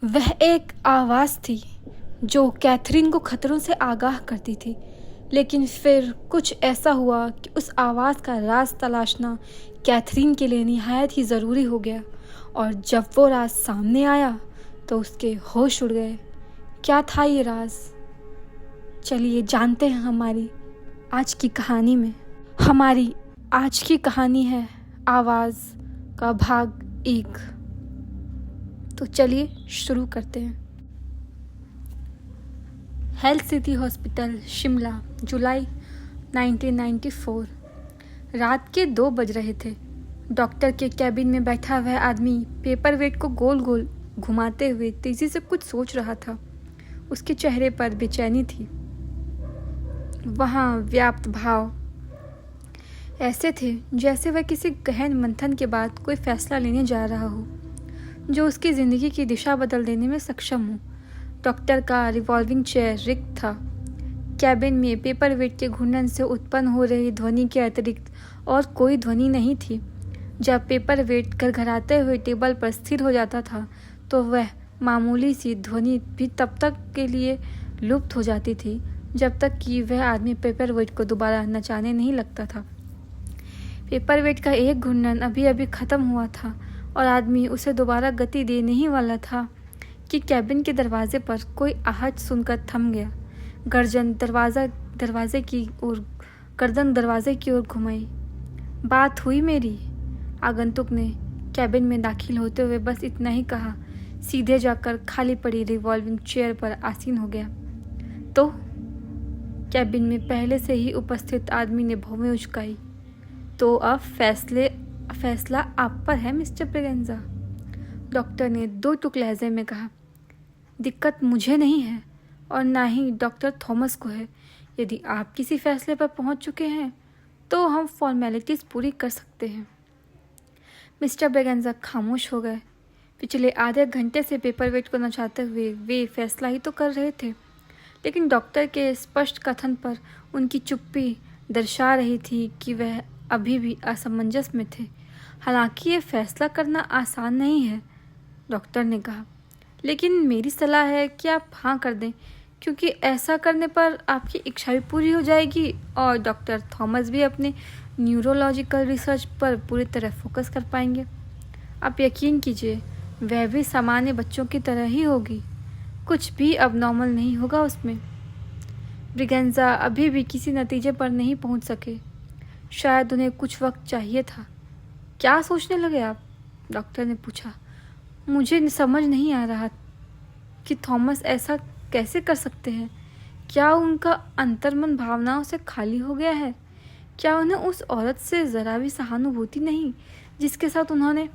वह एक आवाज़ थी जो कैथरीन को खतरों से आगाह करती थी। लेकिन फिर कुछ ऐसा हुआ कि उस आवाज़ का राज तलाशना कैथरीन के लिए निहायत ही ज़रूरी हो गया। और जब वो राज सामने आया तो उसके होश उड़ गए। क्या था ये राज? चलिए जानते हैं हमारी आज की कहानी में। हमारी आज की कहानी है आवाज़ का भाग 1। तो चलिए शुरू करते हैं। हेल्थ सिटी हॉस्पिटल, शिमला, जुलाई 1994। रात के 2 बज रहे थे। डॉक्टर के कैबिन में बैठा वह आदमी पेपर वेट को गोल गोल घुमाते हुए तेजी से कुछ सोच रहा था। उसके चेहरे पर बेचैनी थी। वहाँ व्याप्त भाव ऐसे थे जैसे वह किसी गहन मंथन के बाद कोई फैसला लेने जा रहा हो जो उसकी ज़िंदगी की दिशा बदल देने में सक्षम हो। डॉक्टर का रिवॉल्विंग चेयर रिक्त था। कैबिन में पेपर वेट के घूर्णन से उत्पन्न हो रही ध्वनि के अतिरिक्त और कोई ध्वनि नहीं थी। जब पेपर वेट घरघराते हुए टेबल पर स्थिर हो जाता था तो वह मामूली सी ध्वनि भी तब तक के लिए लुप्त हो जाती थी जब तक कि वह आदमी पेपर वेट को दोबारा नचाने नहीं लगता था। पेपर वेट का एक घूर्णन अभी अभी खत्म हुआ था और आदमी उसे दोबारा गति देने ही वाला था कि कैबिन के दरवाजे पर कोई आहट सुनकर थम गया। गर्दन दरवाजे की ओर घुमाई। बात हुई मेरी, आगंतुक ने कैबिन में दाखिल होते हुए बस इतना ही कहा। सीधे जाकर खाली पड़ी रिवॉल्विंग चेयर पर आसीन हो गया। तो कैबिन में पहले से ही उपस्थित आदमी ने भौवें उचकाई। तो अब फैसला आप पर है मिस्टर ब्रिगेंजा, डॉक्टर ने 2 टुक लहजे में कहा। दिक्कत मुझे नहीं है और ना ही डॉक्टर थॉमस को है। यदि आप किसी फैसले पर पहुंच चुके हैं तो हम फॉर्मेलिटीज़ पूरी कर सकते हैं। मिस्टर ब्रिगेंजा खामोश हो गए। पिछले आधे घंटे से पेपर वेट को नचाते हुए वे फैसला ही तो कर रहे थे, लेकिन डॉक्टर के स्पष्ट कथन पर उनकी चुप्पी दर्शा रही थी कि वह अभी भी असमंजस में थे। हालांकि ये फैसला करना आसान नहीं है, डॉक्टर ने कहा, लेकिन मेरी सलाह है कि आप हाँ कर दें, क्योंकि ऐसा करने पर आपकी इच्छा भी पूरी हो जाएगी और डॉक्टर थॉमस भी अपने न्यूरोलॉजिकल रिसर्च पर पूरी तरह फोकस कर पाएंगे। आप यकीन कीजिए, वह भी सामान्य बच्चों की तरह ही होगी। कुछ भी अब नॉर्मल नहीं होगा उसमें। ब्रिगेंजा अभी भी किसी नतीजे पर नहीं पहुंच सके। शायद उन्हें कुछ वक्त चाहिए था। क्या सोचने लगे आप? डॉक्टर ने पूछा। मुझे समझ नहीं आ रहा कि थॉमस ऐसा कैसे कर सकते हैं। क्या उनका अंतर्मन भावनाओं से खाली हो गया है? क्या उन्हें उस औरत से ज़रा भी सहानुभूति नहीं जिसके साथ उन्होंने...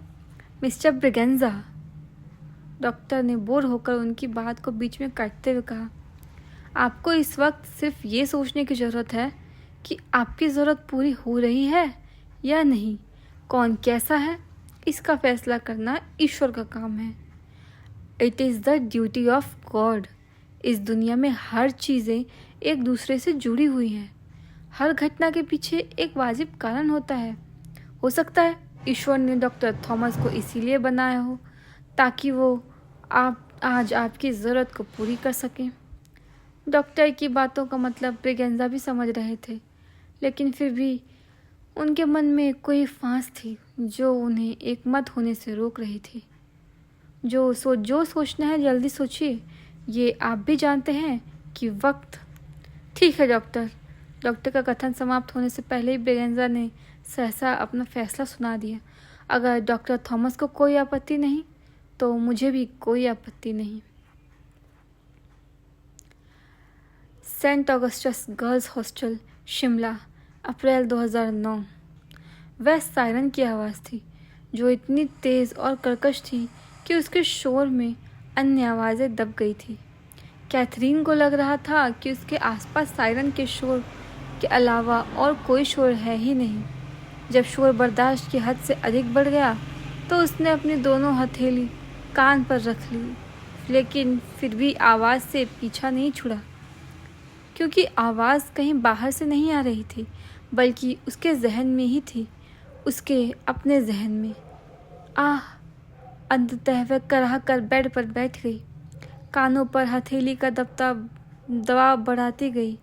मिस्टर ब्रिगेंजा, डॉक्टर ने बोर होकर उनकी बात को बीच में काटते हुए कहा, आपको इस वक्त सिर्फ ये सोचने की ज़रूरत है कि आपकी ज़रूरत पूरी हो रही है या नहीं। कौन कैसा है इसका फैसला करना ईश्वर का काम है। It is the duty of God. इस दुनिया में हर चीज़ें एक दूसरे से जुड़ी हुई हैं। हर घटना के पीछे एक वाजिब कारण होता है। हो सकता है ईश्वर ने डॉक्टर थॉमस को इसीलिए बनाया हो ताकि वो आज आपकी ज़रूरत को पूरी कर सकें। डॉक्टर की बातों का मतलब ब्रिगेंजा भी समझ रहे थे, लेकिन फिर भी उनके मन में कोई फांस थी जो उन्हें एकमत होने से रोक रही थी। जो सोचना है जल्दी सोचिए। ये आप भी जानते हैं कि वक्त... ठीक है डॉक्टर। डॉक्टर का कथन समाप्त होने से पहले ही ब्रिगेंजा ने सहसा अपना फैसला सुना दिया। अगर डॉक्टर थॉमस को कोई आपत्ति नहीं तो मुझे भी कोई आपत्ति नहीं। Saint Augustus girls hostel, Shimla, अप्रैल 2009। वह सायरन की आवाज़ थी जो इतनी तेज़ और कर्कश थी कि उसके शोर में अन्य आवाज़ें दब गई थी। कैथरीन को लग रहा था कि उसके आसपास सायरन के शोर के अलावा और कोई शोर है ही नहीं। जब शोर बर्दाश्त की हद से अधिक बढ़ गया तो उसने अपनी दोनों हथेली कान पर रख ली, लेकिन फिर भी आवाज़ से पीछा नहीं छुड़ा, क्योंकि आवाज़ कहीं बाहर से नहीं आ रही थी बल्कि उसके जहन में ही थी, उसके अपने जहन में। आह, अंततः वह कराह कर बेड पर बैठ गई, कानों पर हथेली का दबाव बढ़ाती गई,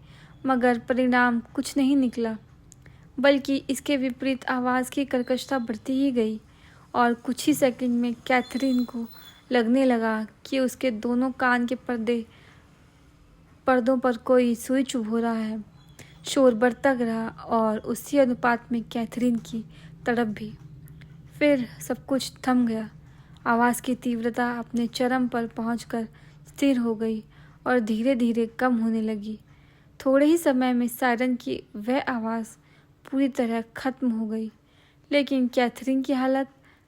मगर परिणाम कुछ नहीं निकला, बल्कि इसके विपरीत आवाज़ की कर्कशता बढ़ती ही गई और कुछ ही सेकंड में कैथरीन को लगने लगा कि उसके दोनों कान के पर्दों पर कोई सुई चुभ हो रहा है। शोर बढ़ता रहा और उसी अनुपात में कैथरीन की तड़प भी। फिर सब कुछ थम गया। आवाज़ की तीव्रता अपने चरम पर पहुंचकर स्थिर हो गई और धीरे धीरे कम होने लगी। थोड़े ही समय में सायरन की वह आवाज़ पूरी तरह खत्म हो गई, लेकिन कैथरीन की हालत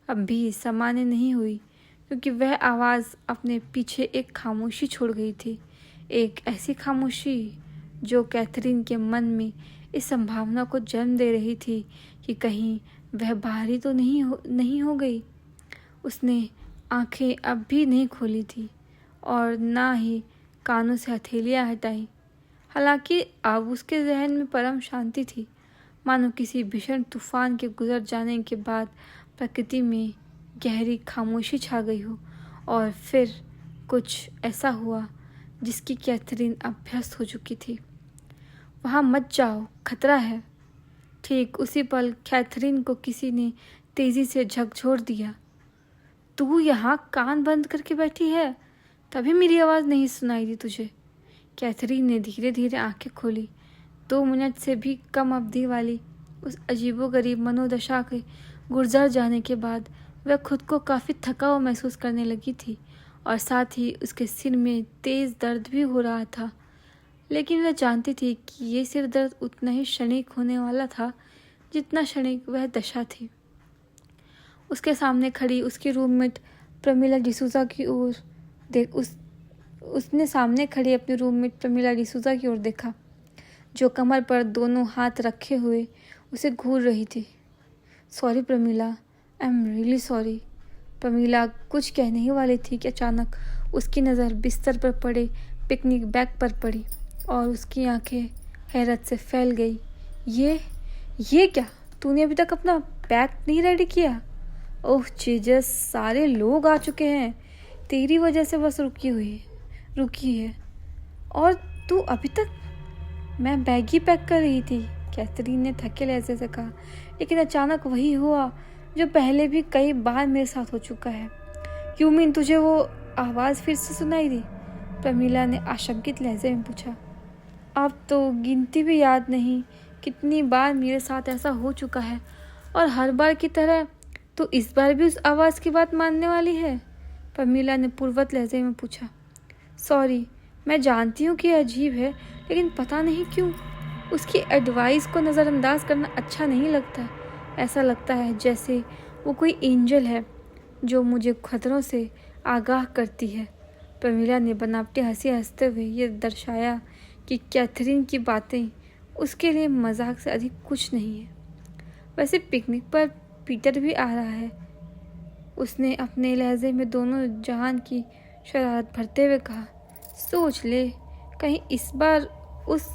अब भी सामान्य नहीं हुई, क्योंकि वह आवाज़ अपने पीछे एक खामोशी छोड़ गई थी। एक ऐसी खामोशी जो कैथरीन के मन में इस संभावना को जन्म दे रही थी कि कहीं वह बाहरी तो नहीं हो गई। उसने आंखें अब भी नहीं खोली थी और ना ही कानों से हथेलियां हटाई। हालांकि अब उसके जहन में परम शांति थी, मानो किसी भीषण तूफान के गुजर जाने के बाद प्रकृति में गहरी खामोशी छा गई हो। और फिर कुछ ऐसा हुआ जिसकी कैथरीन अभ्यस्त हो चुकी थी। वहाँ मत जाओ, खतरा है। ठीक उसी पल कैथरीन को किसी ने तेजी से झकझोर दिया। तू यहाँ कान बंद करके बैठी है, तभी मेरी आवाज़ नहीं सुनाई दी तुझे। कैथरीन ने धीरे धीरे आंखें खोली। 2 मिनट से भी कम अवधि वाली उस अजीबोगरीब मनोदशा के गुजर जाने के बाद वह खुद को काफ़ी थका हुआ महसूस करने लगी थी और साथ ही उसके सिर में तेज़ दर्द भी हो रहा था। लेकिन वह जानती थी कि ये सिर दर्द उतना ही क्षणिक होने वाला था जितना क्षणिक वह दशा थी। उसके सामने खड़ी उसकी रूममेट प्रमिला डिसूजा की ओर उसने सामने खड़ी अपनी रूममेट प्रमिला डिसूजा की ओर देखा, जो कमर पर दोनों हाथ रखे हुए उसे घूर रही थी। Sorry Pramila, I am really sorry. Pramila कुछ कहने ही वाली थी कि अचानक उसकी नज़र बिस्तर पर पड़े पिकनिक बैग पर पड़ी और उसकी आंखें हैरत से फैल गई। ये क्या? तूने अभी तक अपना बैग नहीं रेडी किया? ओह जीजस, सारे लोग आ चुके हैं। तेरी वजह से बस रुकी है और तू अभी तक? मैं बैग ही पैक कर रही थी, कैथरीन ने थके लहजे से कहा। लेकिन अचानक वही हुआ जो पहले भी कई बार मेरे साथ हो चुका है। यू मीन तुझे वो आवाज़ फिर से सुनाई दी? प्रमिला ने आशंकित लहजे में पूछा। अब तो गिनती भी याद नहीं कितनी बार मेरे साथ ऐसा हो चुका है, और हर बार की तरह तो इस बार भी उस आवाज़ की बात मानने वाली है? प्रमिला ने पूर्वत लहजे में पूछा। सॉरी, मैं जानती हूँ कि यह अजीब है, लेकिन पता नहीं क्यों उसकी एडवाइस को नज़रअंदाज करना अच्छा नहीं लगता। ऐसा लगता है जैसे वो कोई एंजल है जो मुझे खतरों से आगाह करती है। प्रमिला ने बनावटी हंसी हंसते हुए ये दर्शाया कि कैथरीन की बातें उसके लिए मजाक से अधिक कुछ नहीं है। वैसे पिकनिक पर पीटर भी आ रहा है, उसने अपने लहजे में दोनों जहान की शरारत भरते हुए कहा। सोच ले, कहीं इस बार उस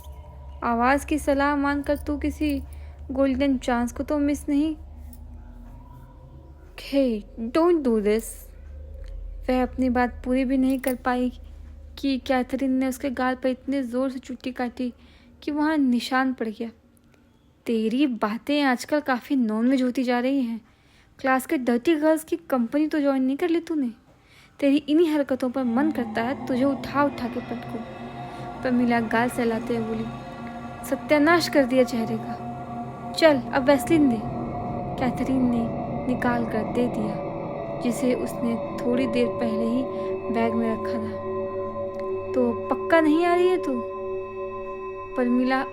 आवाज़ की सलाह मानकर तू किसी गोल्डन चांस को तो मिस नहीं। हे, डोंट डू दिस। वह अपनी बात पूरी भी नहीं कर पाई कि कैथरीन ने उसके गाल पर इतने ज़ोर से चुट्टी काटी कि वहाँ निशान पड़ गया। तेरी बातें आजकल काफ़ी नॉनवेज होती जा रही हैं। क्लास के डर्टी गर्ल्स की कंपनी तो ज्वाइन नहीं कर ली तूने? तेरी इन्हीं हरकतों पर मन करता है तुझे उठा के पटकूं। प्रमिला गाल सहलाते हुए बोली। सत्यानाश कर दिया चेहरे का। चल अब वैसलीन दे। कैथरीन ने निकाल कर दे दिया, जिसे उसने थोड़ी देर पहले ही बैग में रखा था। तो पक्का नहीं आ रही है तू? प्रमिला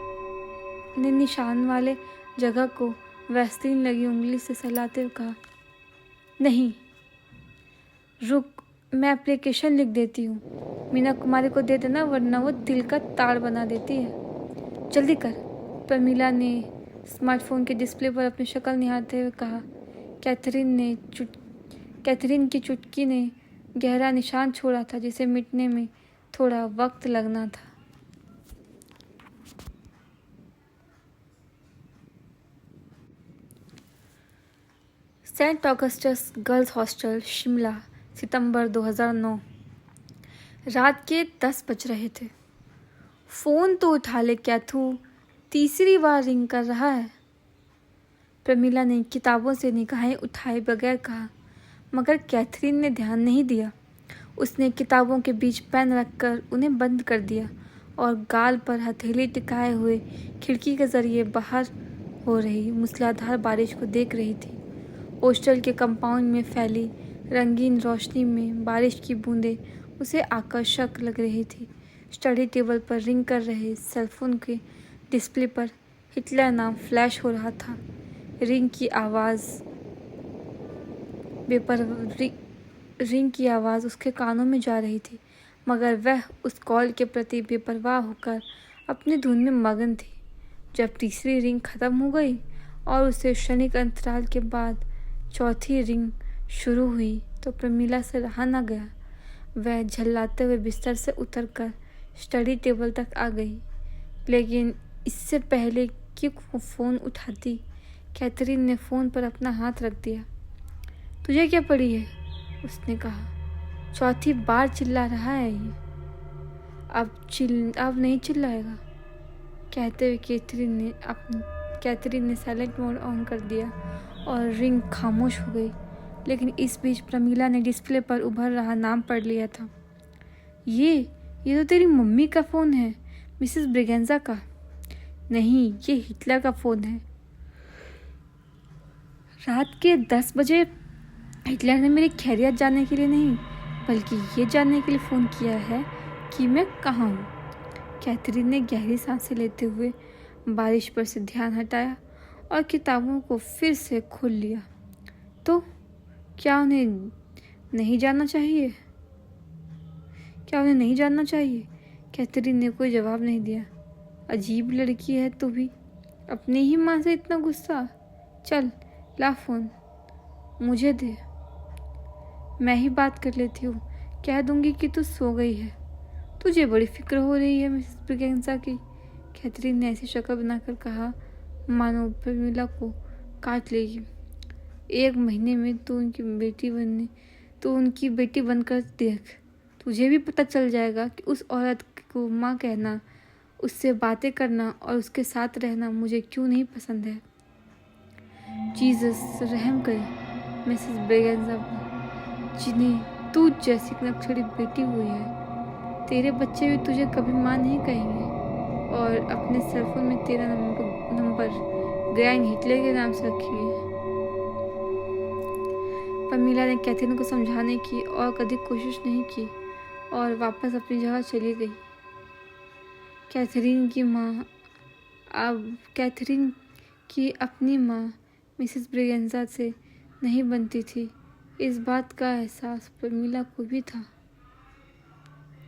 ने निशान वाले जगह को वैसलीन लगी उंगली से सहलाते हुए कहा। नहीं, रुक, मैं एप्लीकेशन लिख देती हूँ। मीना कुमारी को दे देना, वरना वो तिल का ताड़ बना देती है। जल्दी कर। प्रमिला ने स्मार्टफोन के डिस्प्ले पर अपनी शक्ल निहारते हुए कहा। कैथरीन की चुटकी ने गहरा निशान छोड़ा था, जिसे मिटने में थोड़ा वक्त लगना था। Saint Augustus girls hostel Shimla, सितंबर 2009। रात के 10 बज रहे थे। फ़ोन तो उठा ले कैथू, तीसरी बार रिंग कर रहा है। प्रमीला ने किताबों से निगाहें उठाए बगैर कहा, मगर कैथरीन ने ध्यान नहीं दिया। उसने किताबों के बीच पेन रखकर उन्हें बंद कर दिया और गाल पर हथेली टिकाए हुए खिड़की के जरिए बाहर हो रही मूसलाधार बारिश को देख रही थी। हॉस्टल के कंपाउंड में फैली रंगीन रोशनी में बारिश की बूंदें उसे आकर्षक लग रही थी। स्टडी टेबल पर रिंग कर रहे सेलफोन के डिस्प्ले पर हिटलर नाम फ्लैश हो रहा था। रिंग की आवाज़ उसके कानों में जा रही थी, मगर वह उस कॉल के प्रति बेपरवाह होकर अपनी धुन में मगन थी। जब तीसरी रिंग खत्म हो गई और उसे क्षणिक अंतराल के बाद चौथी रिंग शुरू हुई तो प्रमीला से रहा न गया। वह झल्लाते हुए बिस्तर से उतरकर स्टडी टेबल तक आ गई, लेकिन इससे पहले कि वो फ़ोन उठाती, कैथरीन ने फ़ोन पर अपना हाथ रख दिया। तुझे क्या पड़ी है? उसने कहा। चौथी बार चिल्ला रहा है ये। अब नहीं चिल्लाएगा, कहते हुए कैथरीन ने साइलेंट मोड ऑन कर दिया और रिंग खामोश हो गई। लेकिन इस बीच प्रमीला ने डिस्प्ले पर उभर रहा नाम पढ़ लिया था। ये तो तेरी मम्मी का फ़ोन है, मिसेस ब्रिगेंजा का। नहीं, ये हिटलर का फ़ोन है। रात के 10 बजे हिटलर ने मेरी खैरियत जानने के लिए नहीं, बल्कि ये जानने के लिए फ़ोन किया है कि मैं कहाँ हूँ। कैथरीन ने गहरी सांसें लेते हुए बारिश पर से ध्यान हटाया और किताबों को फिर से खोल लिया। तो क्या उन्हें नहीं जानना चाहिए? कैथरीन ने कोई जवाब नहीं दिया। अजीब लड़की है तू भी, अपनी ही माँ से इतना गुस्सा। चल ला फ़ोन, मुझे दे, मैं ही बात कर लेती हूँ। कह दूंगी कि तू सो गई है। तुझे बड़ी फिक्र हो रही है मिसेस ब्रिगेंजा की। कैथरीन ने ऐसी शक्ल बनाकर कहा मानो प्रमीला को काट लेगी। 1 महीने में तू उनकी बेटी बनकर देख, तुझे भी पता चल जाएगा कि उस औरत को माँ कहना, उससे बातें करना और उसके साथ रहना मुझे क्यों नहीं पसंद है। जीसस रहम करे मिसेस ब्रिगेंजा पर, जिन्हें तू जैसी नक्सड़ी बेटी हुई है। तेरे बच्चे भी तुझे कभी माँ नहीं कहेंगे और अपने सेलफोन में तेरा नंबर ग्रैंड हिटलर के नाम से रखेंगे। प्रमीला ने कैथरीन को समझाने की और कभी कोशिश नहीं की और वापस अपनी जगह चली गई। कैथरीन की अपनी माँ मिसेस ब्रिगेंजा से नहीं बनती थी, इस बात का एहसास प्रमीला को भी था।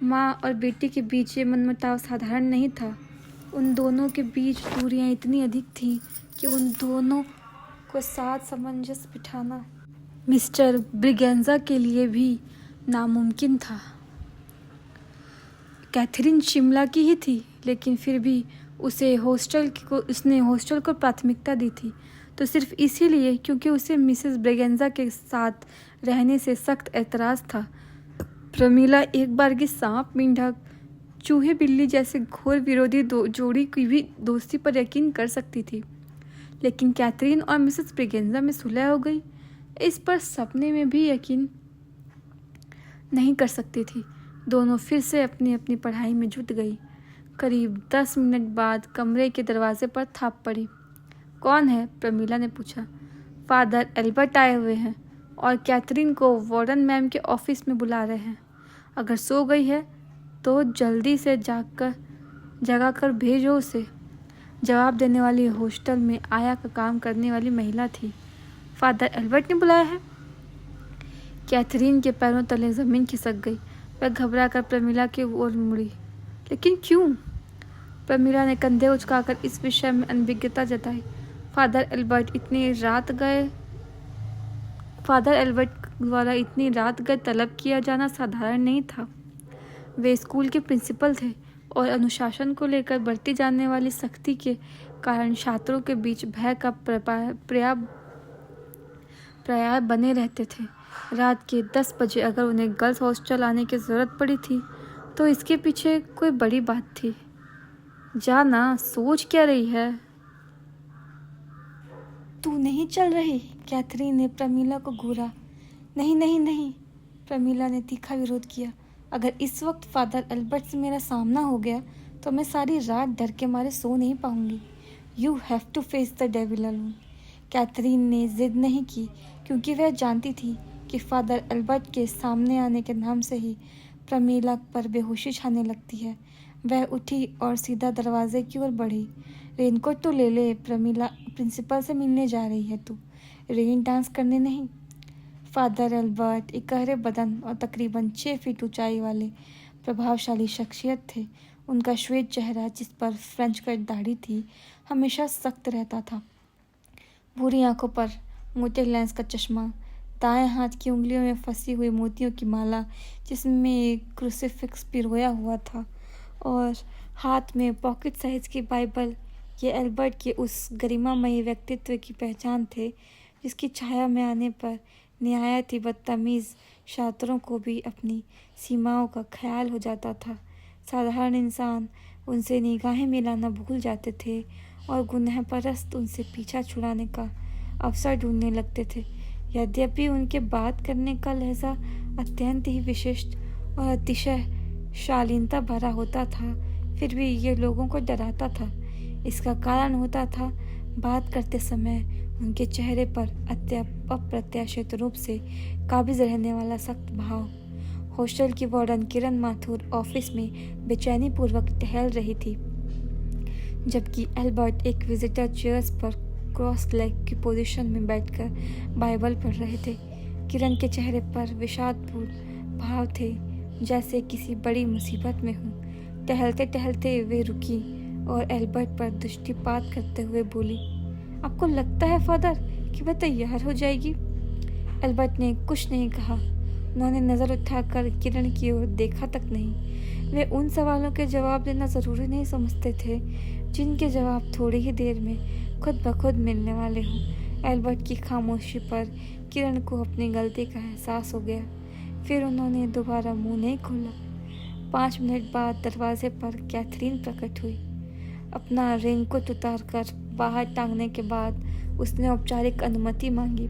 माँ और बेटी के बीच ये मनमुटाव साधारण नहीं था। उन दोनों के बीच दूरियां इतनी अधिक थीं कि उन दोनों को साथ सामंजस्य बिठाना मिस्टर ब्रिगेंजा के लिए भी नामुमकिन था। कैथरीन शिमला की ही थी, लेकिन फिर भी उसने हॉस्टल को प्राथमिकता दी थी, तो सिर्फ इसीलिए क्योंकि उसे मिसेस ब्रिगेंजा के साथ रहने से सख्त एतराज़ था। प्रमीला एक बार की सांप, मेंढक, चूहे, बिल्ली जैसे घोर विरोधी जोड़ी की भी दोस्ती पर यकीन कर सकती थी, लेकिन कैथरीन और मिसेस ब्रिगेंजा में सुलह हो गई, इस पर सपने में भी यकीन नहीं कर सकती थी। दोनों फिर से अपनी अपनी पढ़ाई में जुट गई। करीब 10 मिनट बाद कमरे के दरवाजे पर थाप पड़ी। कौन है? प्रमीला ने पूछा। फादर एल्बर्ट आए हुए हैं और कैथरीन को वार्डन मैम के ऑफिस में बुला रहे हैं। अगर सो गई है तो जल्दी से जगा कर भेजो उसे। जवाब देने वाली हॉस्टल में आया का काम करने वाली महिला थी। फादर एल्बर्ट ने बुलाया है? कैथरीन के पैरों तले ज़मीन खिसक गई। वह घबरा कर प्रमीला की ओर मुड़ी। लेकिन क्यों? प्रमीला ने कंधे उचकाकर इस विषय में अनभिज्ञता जताई। फादर एल्बर्ट द्वारा इतनी रात गए तलब किया जाना साधारण नहीं था। वे स्कूल के प्रिंसिपल थे और अनुशासन को लेकर बरती जाने वाली सख्ती के कारण छात्रों के बीच भय का प्राय बने रहते थे। रात के 10 बजे अगर उन्हें गर्ल्स हॉस्टल आने की ज़रूरत पड़ी थी तो इसके पीछे कोई बड़ी बात थी। जाना, सोच क्या रही है? तू नहीं चल रही? कैथरीन ने प्रमीला को घूरा। नहीं नहीं नहीं, प्रमीला ने तीखा विरोध किया। अगर इस वक्त फादर एल्बर्ट से मेरा सामना हो गया तो मैं सारी रात डर के मारे सो नहीं पाऊंगी। You have to face the devil alone. Catherine ने जिद नहीं की क्योंकि वह जानती थी कि फादर एल्बर्ट के सामने आने के नाम से ही प्रमीला पर बेहोशी छाने लगती है। वह उठी और सीधा दरवाजे की ओर बढ़ी। रेनकोट तो ले ले प्रमीला, प्रिंसिपल से मिलने जा रही है तू, रेन डांस करने नहीं। फादर एल्बर्ट इकहरे बदन और तकरीबन 6 फीट ऊंचाई वाले प्रभावशाली शख्सियत थे। उनका श्वेत चेहरा, जिस पर फ्रेंच कट दाढ़ी थी, हमेशा सख्त रहता था। भूरी आंखों पर मोटे लेंस का चश्मा, दाएं हाथ की उंगलियों में फंसी हुई मोतियों की माला जिसमें एक क्रूसिफिक्स पिरोया हुआ था, और हाथ में पॉकेट साइज की बाइबल, ये एल्बर्ट के उस गरिमामयी व्यक्तित्व की पहचान थे जिसकी छाया में आने पर निहायत ही बदतमीज़ छात्रों को भी अपनी सीमाओं का ख्याल हो जाता था। साधारण इंसान उनसे निगाहें मिलाना भूल जाते थे और गुनह परस्त उनसे पीछा छुड़ाने का अवसर ढूंढने लगते थे। यद्यपि उनके बात करने का लहजा अत्यंत ही विशिष्ट और अतिशय शालीनता भरा होता था, फिर भी ये लोगों को डराता था। इसका कारण होता था बात करते समय उनके चेहरे पर अप्रत्याशित रूप से काबिज रहने वाला सख्त भाव। हॉस्टल की वार्डन किरण माथुर ऑफिस में बेचैनी पूर्वक टहल रही थी, जबकि एल्बर्ट एक विजिटर चेयर्स पर क्रॉस लेग की पोजीशन में बैठकर बाइबल पढ़ रहे थे। किरण के चेहरे पर विषादपूर्ण भाव थे, जैसे किसी बड़ी मुसीबत में हूँ। टहलते टहलते वे रुकी और एल्बर्ट पर दृष्टिपात करते हुए बोली, आपको लगता है फादर कि वह तैयार हो जाएगी? एल्बर्ट ने कुछ नहीं कहा। उन्होंने नज़र उठाकर किरण की ओर देखा तक नहीं। वे उन सवालों के जवाब देना ज़रूरी नहीं समझते थे जिनके जवाब थोड़ी ही देर में खुद ब खुद मिलने वाले हों। एल्बर्ट की खामोशी पर किरण को अपनी गलती का एहसास हो गया। फिर उन्होंने दोबारा मुंह नहीं खोला। 5 मिनट बाद दरवाजे पर कैथरीन प्रकट हुई। अपना रेनकोट उतारकर बाहर टांगने के बाद उसने औपचारिक अनुमति मांगी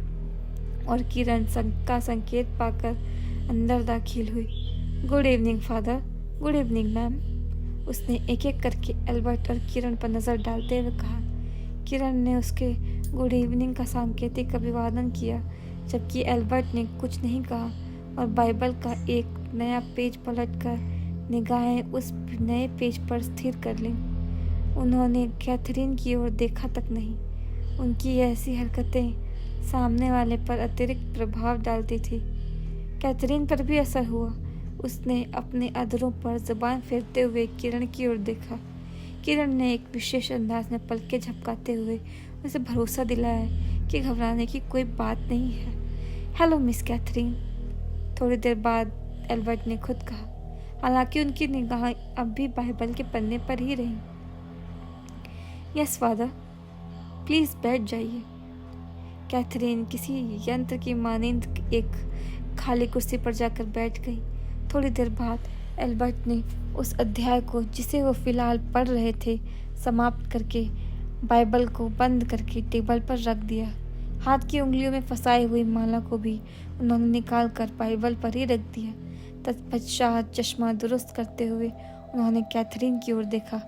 और किरण का संकेत पाकर अंदर दाखिल हुई। Good evening father. Good evening ma'am. उसने एक एक करके एल्बर्ट और किरण पर नज़र डालते हुए कहा। किरण ने उसके गुड इवनिंग का सांकेतिक अभिवादन किया, जबकि एल्बर्ट ने कुछ नहीं कहा और बाइबल का एक नया पेज पलटकर निगाहें उस नए पेज पर स्थिर कर लीं। उन्होंने कैथरीन की ओर देखा तक नहीं। उनकी ऐसी हरकतें सामने वाले पर अतिरिक्त प्रभाव डालती थी। कैथरीन पर भी असर हुआ। उसने अपने अधरों पर जुबान फेरते हुए किरण की ओर देखा। किरण ने एक विशेष अंदाज में पलकें झपकाते हुए उसे भरोसा दिलाया कि घबराने की कोई बात नहीं है। Hello Miss Catherine. थोड़ी देर बाद एल्बर्ट ने खुद कहा, हालांकि उनकी निगाहें अब भी बाइबल के पन्ने पर ही रहीं। यस फादर, प्लीज़ बैठ जाइए। कैथरीन किसी यंत्र की मानिंद एक खाली कुर्सी पर जाकर बैठ गई। थोड़ी देर बाद एल्बर्ट ने उस अध्याय को जिसे वो फिलहाल पढ़ रहे थे समाप्त करके बाइबल को बंद करके टेबल पर रख दिया। हाथ की उंगलियों में फंसाई हुई माला को भी उन्होंने निकाल कर बाइबल पर ही रख दिया। तत्पश्चात चश्मा दुरुस्त करते हुए उन्होंने कैथरीन की ओर देखा।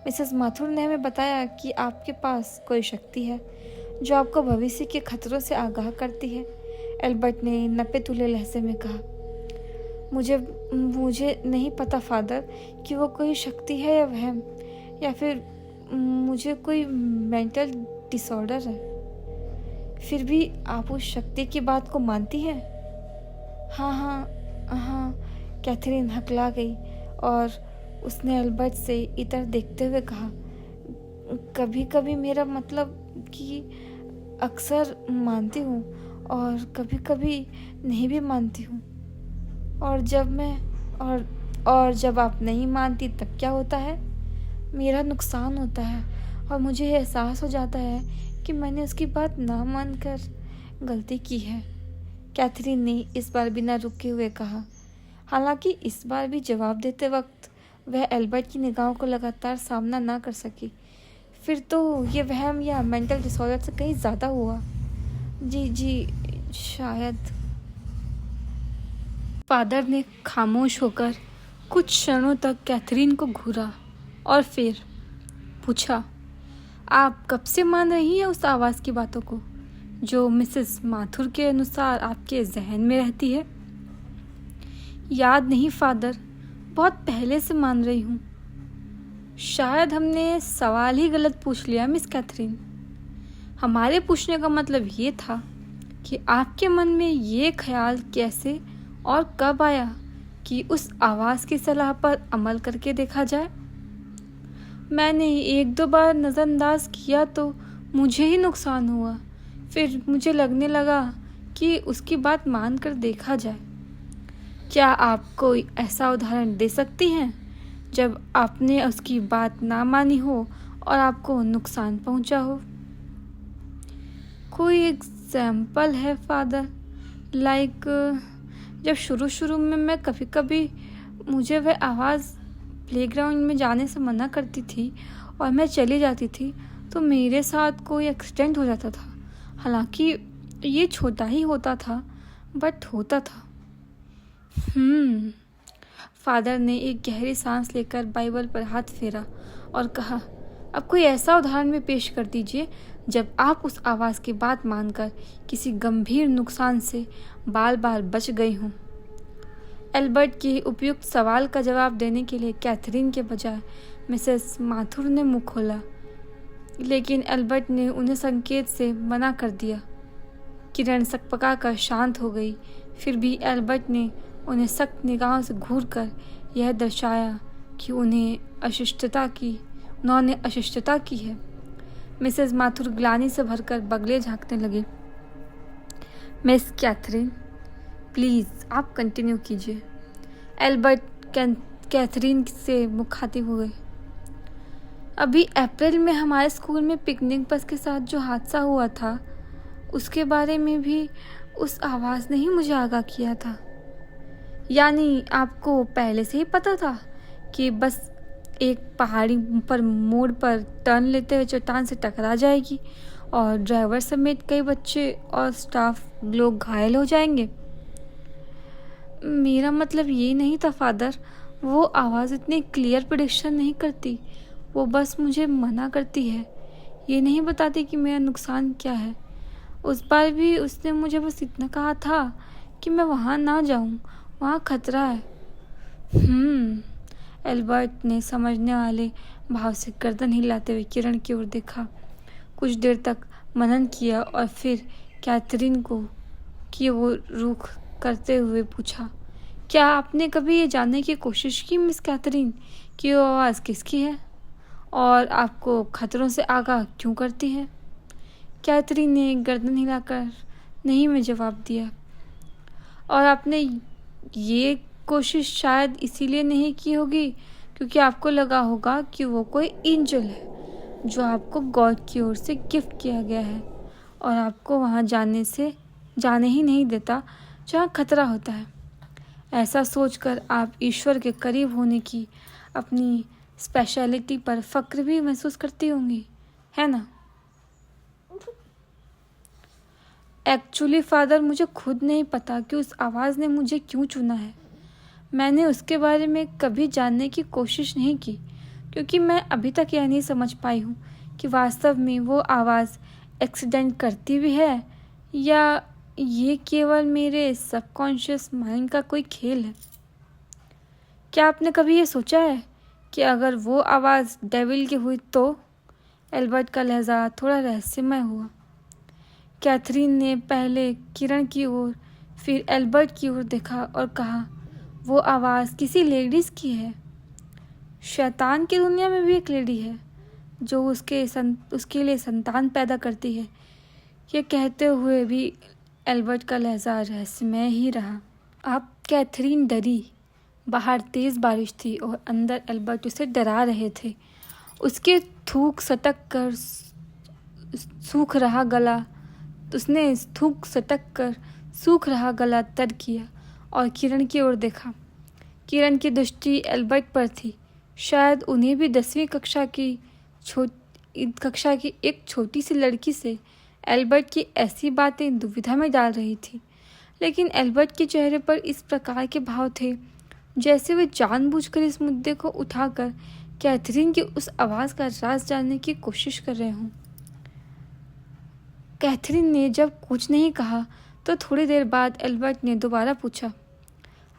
मिसेस माथुर ने हमें बताया कि आपके पास कोई शक्ति है जो आपको भविष्य के खतरों से आगाह करती है। एल्बर्ट ने नपे तुले लहजे में कहा, मुझे नहीं पता फादर कि वो कोई शक्ति है या वहम, या फिर मुझे कोई मेंटल डिसऑर्डर है। फिर भी आप उस शक्ति की बात को मानती हैं? हाँ, कैथरीन हकला गई और उसने एल्बर्ट से इधर देखते हुए कहा, कभी कभी मेरा मतलब कि अक्सर मानती हूँ और कभी कभी नहीं भी मानती हूँ। और जब आप नहीं मानती तब क्या होता है? मेरा नुकसान होता है और मुझे एहसास हो जाता है कि मैंने उसकी बात ना मानकर गलती की है, कैथरीन ने इस बार बिना रुके हुए कहा। हालांकि इस बार भी जवाब देते वक्त वह एल्बर्ट की निगाहों को लगातार सामना ना कर सकी। फिर तो ये वहम या मेंटल डिसऑर्डर से कहीं ज़्यादा हुआ। जी शायद। फादर ने खामोश होकर कुछ क्षणों तक कैथरीन को घूरा और फिर पूछा, आप कब से मान रही हैं उस आवाज़ की बातों को जो मिसेस माथुर के अनुसार आपके जहन में रहती है? याद नहीं फादर, बहुत पहले से मान रही हूँ। शायद हमने सवाल ही गलत पूछ लिया मिस कैथरीन। हमारे पूछने का मतलब ये था कि आपके मन में ये ख्याल कैसे और कब आया कि उस आवाज़ की सलाह पर अमल करके देखा जाए। मैंने 1-2 बार नज़रअंदाज किया तो मुझे ही नुकसान हुआ। फिर मुझे लगने लगा कि उसकी बात मान कर देखा जाए। क्या आप कोई ऐसा उदाहरण दे सकती हैं जब आपने उसकी बात ना मानी हो और आपको नुकसान पहुंचा हो? कोई एग्जाम्पल है फादर? लाइक जब शुरू में मैं कभी कभी मुझे वह आवाज़ प्लेग्राउंड में जाने से मना करती थी और मैं चली जाती थी तो मेरे साथ कोई एक्सीडेंट हो जाता था। हालांकि ये छोटा ही होता था बट होता था। फादर ने एक गहरी सांस लेकर बाइबल पर हाथ फेरा और कहा, अब कोई ऐसा उदाहरण भी पेश कर दीजिए जब आप उस आवाज़ की बात मानकर किसी गंभीर नुकसान से बाल बाल बच गई हों। एल्बर्ट के उपयुक्त सवाल का जवाब देने के लिए कैथरीन के बजाय मिसेस माथुर ने मुंह खोला, लेकिन एल्बर्ट ने उन्हें संकेत से मना कर दिया। किरण सकपका कर शांत हो गई। फिर भी एल्बर्ट ने उन्हें सख्त निगाहों से घूरकर यह दर्शाया कि उन्होंने अशिष्टता की है। मिसेस माथुर ग्लानि से भरकर बगले झांकने लगे। मिस कैथरीन, प्लीज़ आप कंटिन्यू कीजिए। एल्बर्ट कैथरीन से मुखातिब हुए। अभी अप्रैल में हमारे स्कूल में पिकनिक बस के साथ जो हादसा हुआ था उसके बारे में भी उस आवाज़ ने ही मुझे आगाह किया था। यानी आपको पहले से ही पता था कि बस एक पहाड़ी पर मोड़ पर टर्न लेते हुए चट्टान से टकरा जाएगी और ड्राइवर समेत कई बच्चे और स्टाफ लोग घायल हो जाएंगे? मेरा मतलब ये नहीं था फादर। वो आवाज़ इतनी क्लियर प्रेडिक्शन नहीं करती। वो बस मुझे मना करती है, ये नहीं बताती कि मेरा नुकसान क्या है। उस बार भी उसने मुझे बस इतना कहा था कि मैं वहाँ ना जाऊँ, वहाँ खतरा है। एल्बर्ट ने समझने वाले भाव से गर्दन हिलाते हुए किरण की ओर देखा। कुछ देर तक मनन किया और फिर कैथरीन की ओर रुख करते हुए पूछा, क्या आपने कभी ये जानने की कोशिश की मिस कैथरीन कि वो आवाज़ किसकी है और आपको खतरों से आगाह क्यों करती है? कैथरीन ने गर्दन हिलाकर नहीं में जवाब दिया। और आपने ये कोशिश शायद इसीलिए नहीं की होगी क्योंकि आपको लगा होगा कि वो कोई एंजल है जो आपको गॉड की ओर से गिफ्ट किया गया है और आपको वहाँ जाने ही नहीं देता जहाँ खतरा होता है। ऐसा सोचकर आप ईश्वर के करीब होने की अपनी स्पेशलिटी पर फक्र भी महसूस करती होंगी, है ना? एक्चुअली फादर, मुझे खुद नहीं पता कि उस आवाज़ ने मुझे क्यों चुना है। मैंने उसके बारे में कभी जानने की कोशिश नहीं की क्योंकि मैं अभी तक यह नहीं समझ पाई हूँ कि वास्तव में वो आवाज़ एक्सीडेंट करती भी है या ये केवल मेरे सबकॉन्शियस माइंड का कोई खेल है। क्या आपने कभी ये सोचा है कि अगर वो आवाज़ डेविल की हुई तो? एल्बर्ट का लहजा थोड़ा रहस्यमय हुआ। कैथरीन ने पहले किरण की ओर फिर एल्बर्ट की ओर देखा और कहा, वो आवाज़ किसी लेडीज़ की है। शैतान की दुनिया में भी एक लेडी है जो उसके लिए संतान पैदा करती है। ये कहते हुए भी एल्बर्ट का लहजा रहस्यमय ही रहा। अब कैथरीन डरी। बाहर तेज़ बारिश थी और अंदर एल्बर्ट उसे डरा रहे थे। उसके थूक सटक कर सूख रहा गला उसने थूक सटक कर सूख रहा गला तर किया और किरण की ओर देखा। किरण की दृष्टि एल्बर्ट पर थी। शायद उन्हें भी 10वीं कक्षा की एक छोटी सी लड़की से एल्बर्ट की ऐसी बातें दुविधा में डाल रही थी। लेकिन एल्बर्ट के चेहरे पर इस प्रकार के भाव थे जैसे वे जानबूझकर इस मुद्दे को उठाकर कैथरीन की उस आवाज़ का राज जानने की कोशिश कर रहे हों। कैथरीन ने जब कुछ नहीं कहा तो थोड़ी देर बाद एल्बर्ट ने दोबारा पूछा,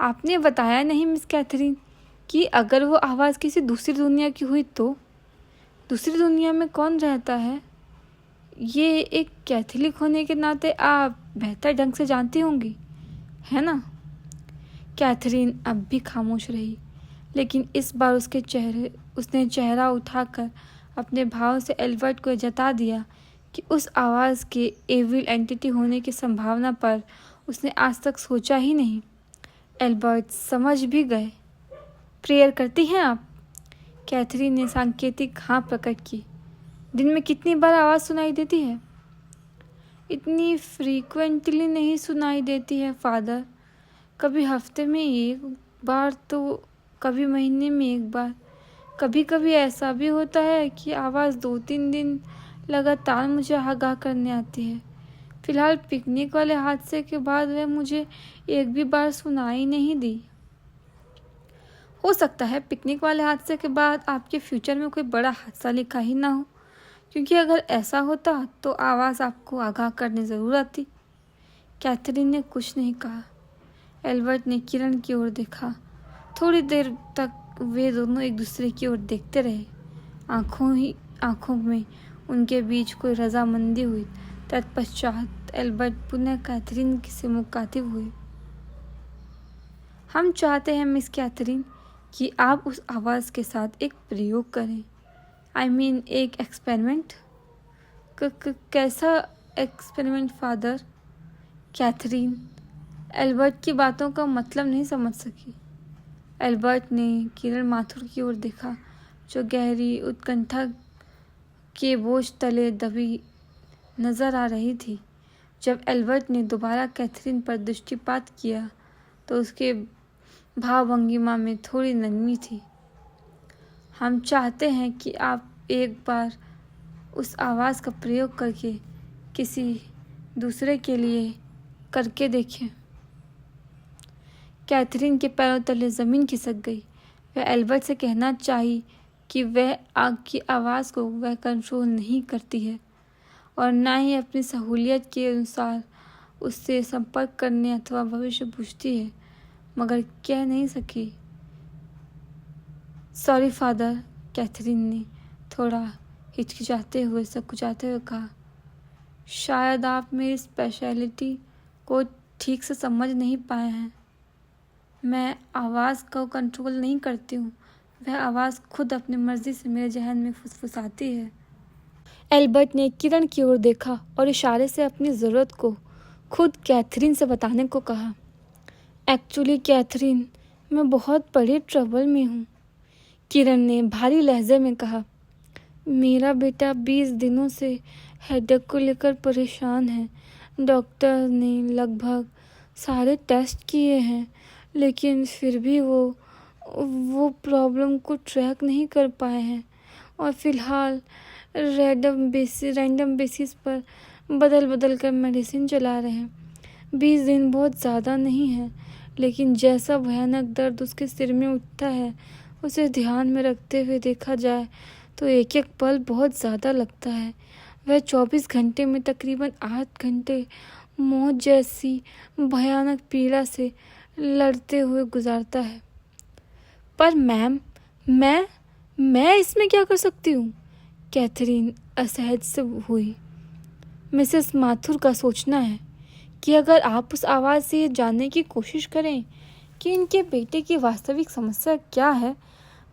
आपने बताया नहीं मिस कैथरीन कि अगर वो आवाज़ किसी दूसरी दुनिया की हुई तो? दूसरी दुनिया में कौन रहता है? ये एक कैथोलिक होने के नाते आप बेहतर ढंग से जानती होंगी, है ना? कैथरीन अब भी खामोश रही, लेकिन इस बार उसने चेहरा उठाकर अपने भाव से एल्बर्ट को जता दिया कि उस आवाज़ के एविल एंटिटी होने की संभावना पर उसने आज तक सोचा ही नहीं। एल्बर्ट समझ भी गए। प्रेयर करती हैं आप? कैथरीन ने सांकेतिक हाँ प्रकट की। दिन में कितनी बार आवाज़ सुनाई देती है? इतनी फ्रीक्वेंटली नहीं सुनाई देती है फादर। कभी हफ्ते में एक बार तो कभी महीने में एक बार। कभी कभी ऐसा भी होता है कि आवाज़ 2-3 दिन लगातार मुझे आगाह करने आती है। फिलहाल पिकनिक वाले हादसे के बाद वह मुझे एक भी बार सुनाई नहीं दी। हो सकता है पिकनिक वाले हादसे के बाद आपके फ्यूचर में कोई बड़ा हादसा लिखा ही ना हो, क्योंकि अगर ऐसा होता तो आवाज़ आपको आगाह करने ज़रूर आती। कैथरीन ने कुछ नहीं कहा। एल्बर्ट ने किरण की ओर देखा। थोड़ी देर तक वे दोनों एक दूसरे की ओर देखते रहे। आंखों में उनके बीच कोई रजामंदी हुई। तत्पश्चात एल्बर्ट पुनः कैथरीन से मुखातिब हुए। हम चाहते हैं मिस कैथरीन कि आप उस आवाज़ के साथ एक प्रयोग करें। I mean, एक एक्सपेरिमेंट। कैसा एक्सपेरिमेंट फादर? कैथरीन एल्बर्ट की बातों का मतलब नहीं समझ सकी। एल्बर्ट ने किरण माथुर की ओर देखा, जो गहरी उत्कंठा के बोझ तले दबी नजर आ रही थी। जब एल्बर्ट ने दोबारा कैथरीन पर दृष्टिपात किया तो उसके भावभंगिमा में थोड़ी नरमी थी। हम चाहते हैं कि आप एक बार उस आवाज़ का प्रयोग करके किसी दूसरे के लिए करके देखें। कैथरीन के पैरों तले ज़मीन खिसक गई। वह एल्बर्ट से कहना चाही कि वह आग की आवाज़ को वह कंट्रोल नहीं करती है और ना ही अपनी सहूलियत के अनुसार उससे संपर्क करने अथवा भविष्य पूछती है, मगर कह नहीं सकी। सॉरी फादर, कैथरीन ने थोड़ा हिचकिचाते हुए सकुचाते हुए कहा। शायद आप मेरी स्पेशलिटी को ठीक से समझ नहीं पाए हैं। मैं आवाज़ को कंट्रोल नहीं करती हूँ, वह आवाज़ खुद अपनी मर्जी से मेरे जहन में फुसफुसाती है। एल्बर्ट ने किरण की ओर देखा और इशारे से अपनी ज़रूरत को खुद कैथरीन से बताने को कहा। एक्चुअली कैथरीन, मैं बहुत बड़े ट्रबल में हूँ, किरण ने भारी लहजे में कहा। मेरा बेटा 20 दिनों से हेडेक को लेकर परेशान है। डॉक्टर ने लगभग सारे टेस्ट किए हैं, लेकिन फिर भी वो प्रॉब्लम को ट्रैक नहीं कर पाए हैं और फिलहाल रैंडम बेसिस पर बदल कर मेडिसिन चला रहे हैं। 20 दिन बहुत ज़्यादा नहीं है, लेकिन जैसा भयानक दर्द उसके सिर में उठता है उसे ध्यान में रखते हुए देखा जाए तो एक एक पल बहुत ज़्यादा लगता है। वह 24 घंटे में तकरीबन 8 घंटे मौत जैसी भयानक पीड़ा से लड़ते हुए गुजारता है। पर मैम, मैं इसमें क्या कर सकती हूँ? कैथरीन असहज से हुई। मिसेस माथुर का सोचना है कि अगर आप उस आवाज़ से ये जानने की कोशिश करें कि इनके बेटे की वास्तविक समस्या क्या है,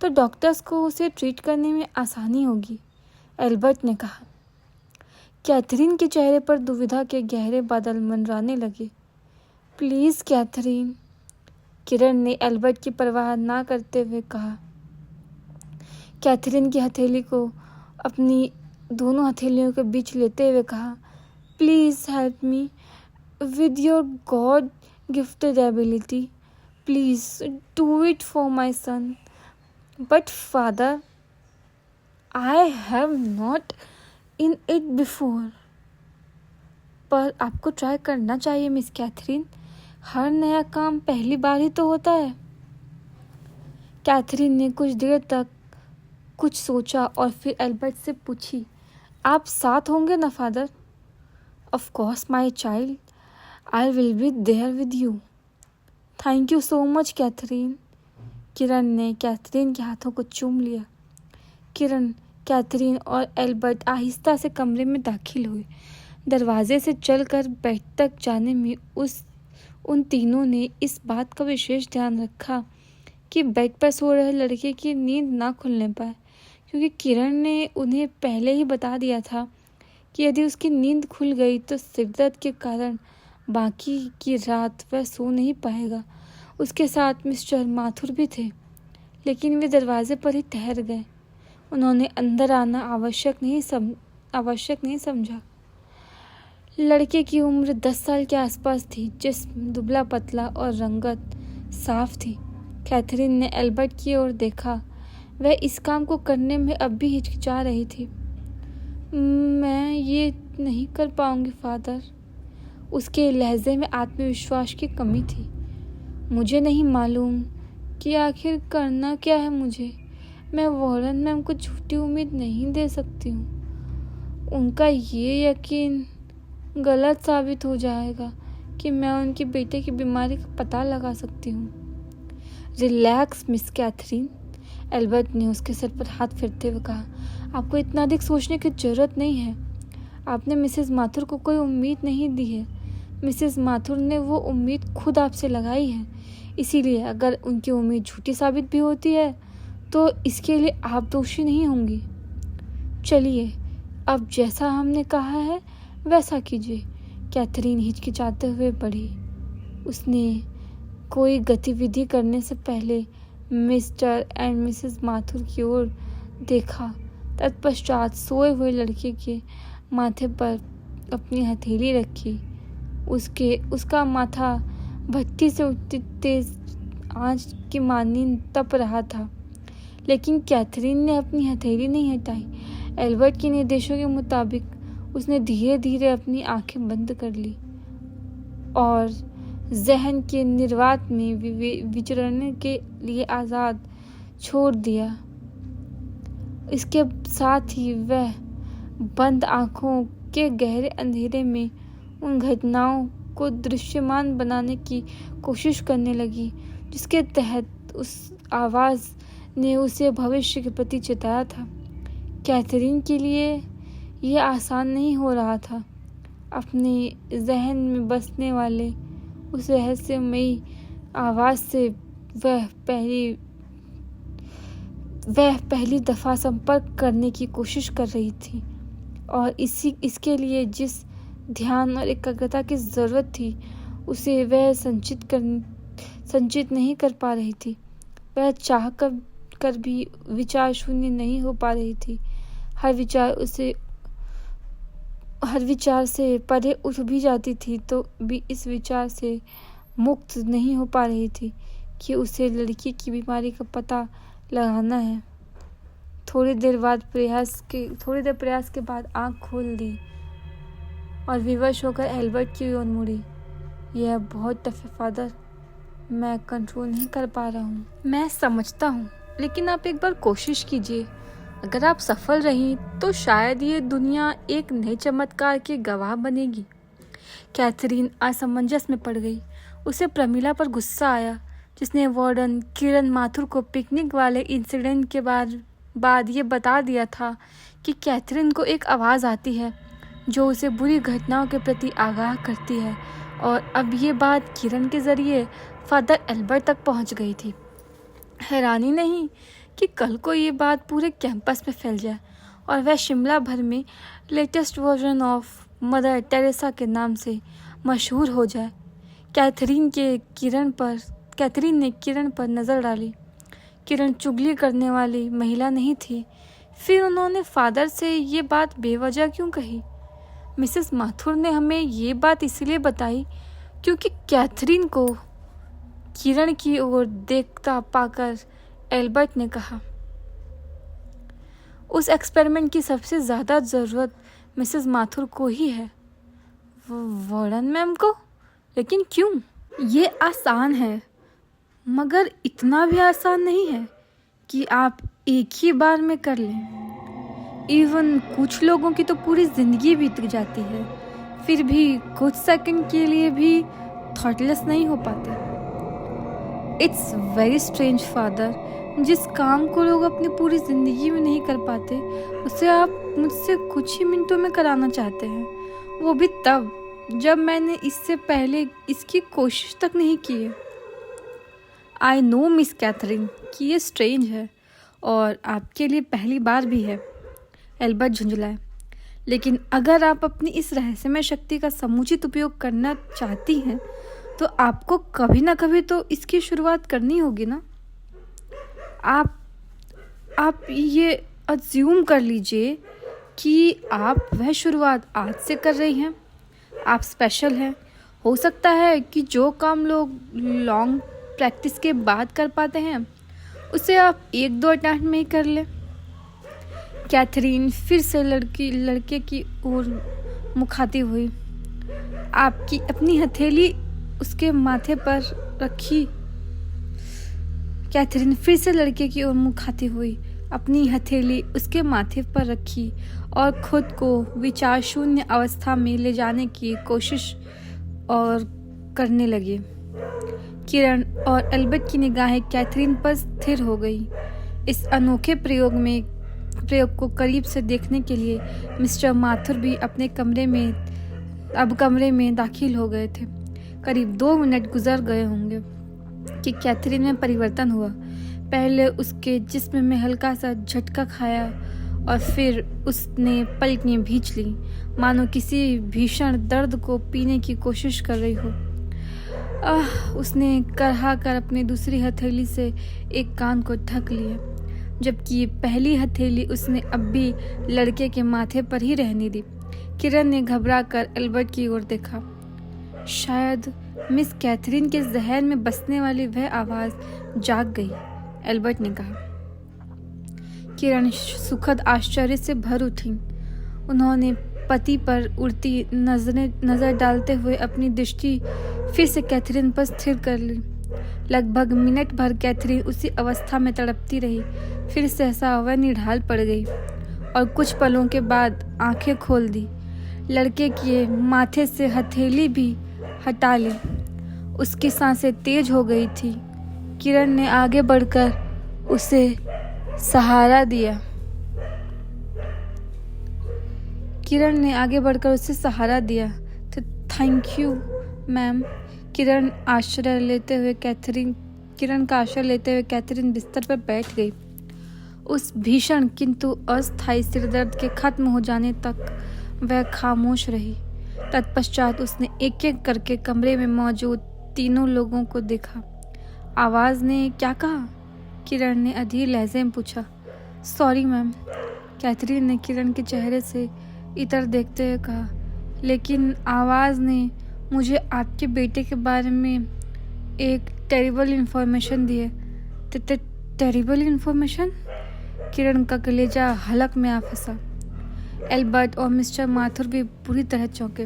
तो डॉक्टर्स को उसे ट्रीट करने में आसानी होगी, एल्बर्ट ने कहा। कैथरीन के चेहरे पर दुविधा के गहरे बादल मंडराने लगे। प्लीज़ कैथरीन, किरण ने एल्बर्ट की परवाह ना करते हुए कहा। कैथरीन की हथेली को अपनी दोनों हथेलियों के बीच लेते हुए कहा, Please help me with your God gifted ability. Please do it for my son. But father, I have not in it before. पर आपको ट्राई करना चाहिए मिस कैथरीन। हर नया काम पहली बार ही तो होता है। कैथरीन ने कुछ देर तक कुछ सोचा और फिर एल्बर्ट से पूछी, आप साथ होंगे ना father? Of course my child, I will be there with you. Thank you so much Catherine. Kiran ने कैथरीन के हाथों को चूम लिया। किरण, कैथरीन और एल्बर्ट आहिस्ता से कमरे में दाखिल हुए। दरवाजे से चलकर बेड तक जाने में उन तीनों ने इस बात का विशेष ध्यान रखा कि बेड पर सो रहे लड़के की नींद ना खुलने पाए, क्योंकि किरण ने उन्हें पहले ही बता दिया था कि यदि उसकी नींद खुल गई तो सिरदर्द के कारण बाकी की रात वह सो नहीं पाएगा। उसके साथ मिस्टर माथुर भी थे, लेकिन वे दरवाजे पर ही ठहर गए। उन्होंने अंदर आना आवश्यक नहीं समझा। लड़के की उम्र 10 साल के आसपास थी, जिस्म दुबला पतला और रंगत साफ थी। कैथरीन ने एल्बर्ट की ओर देखा। वह इस काम को करने में अब भी हिचकिचा रही थी। मैं ये नहीं कर पाऊंगी फादर। उसके लहजे में आत्मविश्वास की कमी थी। मुझे नहीं मालूम कि आखिर करना क्या है मुझे। मैं वॉरेन मैम को झूठी उम्मीद नहीं दे सकती हूँ। उनका ये यकीन गलत साबित हो जाएगा कि मैं उनके बेटे की बीमारी का पता लगा सकती हूँ। रिलैक्स मिस कैथरीन, एल्बर्ट ने उसके सर पर हाथ फेरते हुए कहा। आपको इतना अधिक सोचने की जरूरत नहीं है। आपने मिसेस माथुर को कोई उम्मीद नहीं दी है। मिसेस माथुर ने वो उम्मीद खुद आपसे लगाई है। इसीलिए अगर उनकी उम्मीद झूठी साबित भी होती है तो इसके लिए आप दोषी नहीं होंगी। चलिए, अब जैसा हमने कहा है वैसा कीजिए। कैथरीन हिचकिचाते हुए बढ़ी। उसने कोई गतिविधि करने से पहले मिस्टर एंड मिसेस माथुर की ओर देखा। तत्पश्चात सोए हुए लड़के के माथे पर अपनी हथेली रखी। उसका माथा भट्टी से उठती तेज आंच की मानींद तप रहा था, लेकिन कैथरीन ने अपनी हथेली नहीं हटाई। एल्बर्ट के निर्देशों के मुताबिक उसने धीरे धीरे अपनी आंखें बंद कर ली और जहन के निर्वात में विचरण के लिए आज़ाद छोड़ दिया। इसके साथ ही वह बंद आंखों के गहरे अंधेरे में उन घटनाओं को दृश्यमान बनाने की कोशिश करने लगी जिसके तहत उस आवाज़ ने उसे भविष्य के प्रति चेताया था। कैथरीन के लिए यह आसान नहीं हो रहा था। अपने जहन में बसने वाले उस रहस्यमयी आवाज़ से वह पहली दफ़ा संपर्क करने की कोशिश कर रही थी और इसके लिए जिस ध्यान और एकाग्रता की ज़रूरत थी उसे वह संचित नहीं कर पा रही थी। वह चाह कर भी विचार शून्य नहीं हो पा रही थी। हर विचार से परे उठ भी जाती थी तो भी इस विचार से मुक्त नहीं हो पा रही थी कि उसे लड़की की बीमारी का पता लगाना है। थोड़ी देर प्रयास के बाद आंख खोल दी और विवश होकर एल्बर्ट की ओर मुड़ी। यह बहुत टफ है फादर, मैं कंट्रोल नहीं कर पा रहा हूँ। मैं समझता हूँ, लेकिन आप एक बार कोशिश कीजिए। अगर आप सफल रही तो शायद ये दुनिया एक नए चमत्कार की गवाह बनेगी। कैथरीन असमंजस में पड़ गई। उसे प्रमिला पर गुस्सा आया, जिसने वार्डन किरण माथुर को पिकनिक वाले इंसिडेंट के बाद ये बता दिया था कि कैथरीन को एक आवाज़ आती है जो उसे बुरी घटनाओं के प्रति आगाह करती है, और अब ये बात किरण के जरिए फादर एल्बर्ट तक पहुंच गई थी। हैरानी नहीं कि कल को ये बात पूरे कैंपस में फैल जाए और वह शिमला भर में latest version of mother Teresa के नाम से मशहूर हो जाए। कैथरीन ने किरण पर नज़र डाली। किरण चुगली करने वाली महिला नहीं थी। फिर उन्होंने फादर से ये बात बेवजह क्यों कही? मिसेस माथुर ने हमें ये बात इसलिए बताई क्योंकि कैथरीन को किरण की ओर देखता पाकर एल्बर्ट ने कहा, उस एक्सपेरिमेंट की सबसे ज़्यादा ज़रूरत मिसेस माथुर को ही है। वार्डन मैम को? लेकिन क्यों? ये आसान है, मगर इतना भी आसान नहीं है कि आप एक ही बार में कर लें। इवन कुछ लोगों की तो पूरी ज़िंदगी बीत जाती है, फिर भी कुछ सेकंड के लिए भी थॉटलेस नहीं हो पाते। इट्स वेरी स्ट्रेंज फादर, जिस काम को लोग अपनी पूरी ज़िंदगी में नहीं कर पाते उसे आप मुझसे कुछ ही मिनटों में कराना चाहते हैं, वो भी तब जब मैंने इससे पहले इसकी कोशिश तक नहीं की है। आई नो मिस कैथरीन कि ये स्ट्रेंज है और आपके लिए पहली बार भी है, एल्बर्ट झुंझलाए, लेकिन अगर आप अपनी इस रहस्यमय शक्ति का समुचित उपयोग करना चाहती हैं तो आपको कभी ना कभी तो इसकी शुरुआत करनी होगी ना। आप ये अज्यूम कर लीजिए कि आप वह शुरुआत आज से कर रही हैं। आप स्पेशल हैं। हो सकता है कि जो काम लोग लॉन्ग प्रैक्टिस के बाद कर पाते हैं उसे आप 1-2 अटेम्प्ट में ही कर लें। कैथरीन फिर से लड़के की ओर मुखाती हुई, आपकी अपनी हथेली उसके माथे पर रखी। कैथरीन फिर से लड़के की ओर मुँह खाती हुई अपनी हथेली उसके माथे पर रखी और खुद को विचार शून्य अवस्था में ले जाने की कोशिश और करने लगी। किरण और एल्बर्ट की निगाहें कैथरीन पर स्थिर हो गई। इस अनोखे प्रयोग को करीब से देखने के लिए मिस्टर माथुर भी अपने कमरे में दाखिल हो गए थे। करीब 2 मिनट गुजर गए होंगे कि कैथरीन में परिवर्तन हुआ। पहले उसके जिस्म में हल्का सा झटका खाया और फिर उसने पलकें भींच ली, मानो किसी भीषण दर्द को पीने की कोशिश कर रही हो। उसने करहा कर अपनी दूसरी हथेली से एक कान को ढक लिया, जबकि पहली हथेली उसने अब भी लड़के के माथे पर ही रहने दी। किरण ने घबरा कर एल्बर्ट की ओर देखा। शायद मिस कैथरीन के जहन में बसने वाली वह आवाज़ जाग गई, एल्बर्ट ने कहा। किरण सुखद आश्चर्य से भर उठी। उन्होंने पति पर उड़ती नजर डालते हुए अपनी दृष्टि फिर से कैथरीन पर स्थिर कर ली। लगभग मिनट भर कैथरीन उसी अवस्था में तड़पती रही। फिर सहसा वह निढाल पड़ गई और कुछ पलों के बाद आंखें खोल दी। लड़के के माथे से हथेली भी हटा ली। उसकी सांसें तेज हो गई थी। किरण ने आगे बढ़कर उसे सहारा दिया। तो थैंक यू मैम। किरण का आश्रय लेते हुए कैथरीन बिस्तर पर बैठ गई। उस भीषण किंतु अस्थायी सिरदर्द के खत्म हो जाने तक वह खामोश रही। तत्पश्चात उसने एक एक करके कमरे में मौजूद तीनों लोगों को देखा। आवाज़ ने क्या कहा? किरण ने अधीर लहजे में पूछा। सॉरी मैम, कैथरीन ने किरण के चेहरे से इतर देखते हुए कहा। लेकिन आवाज़ ने मुझे आपके बेटे के बारे में एक टेरिबल इन्फॉर्मेशन दी है। Terrible information? किरण का कलेजा हलक में आ फंसा। एल्बर्ट और मिस्टर माथुर भी बुरी तरह चौंके।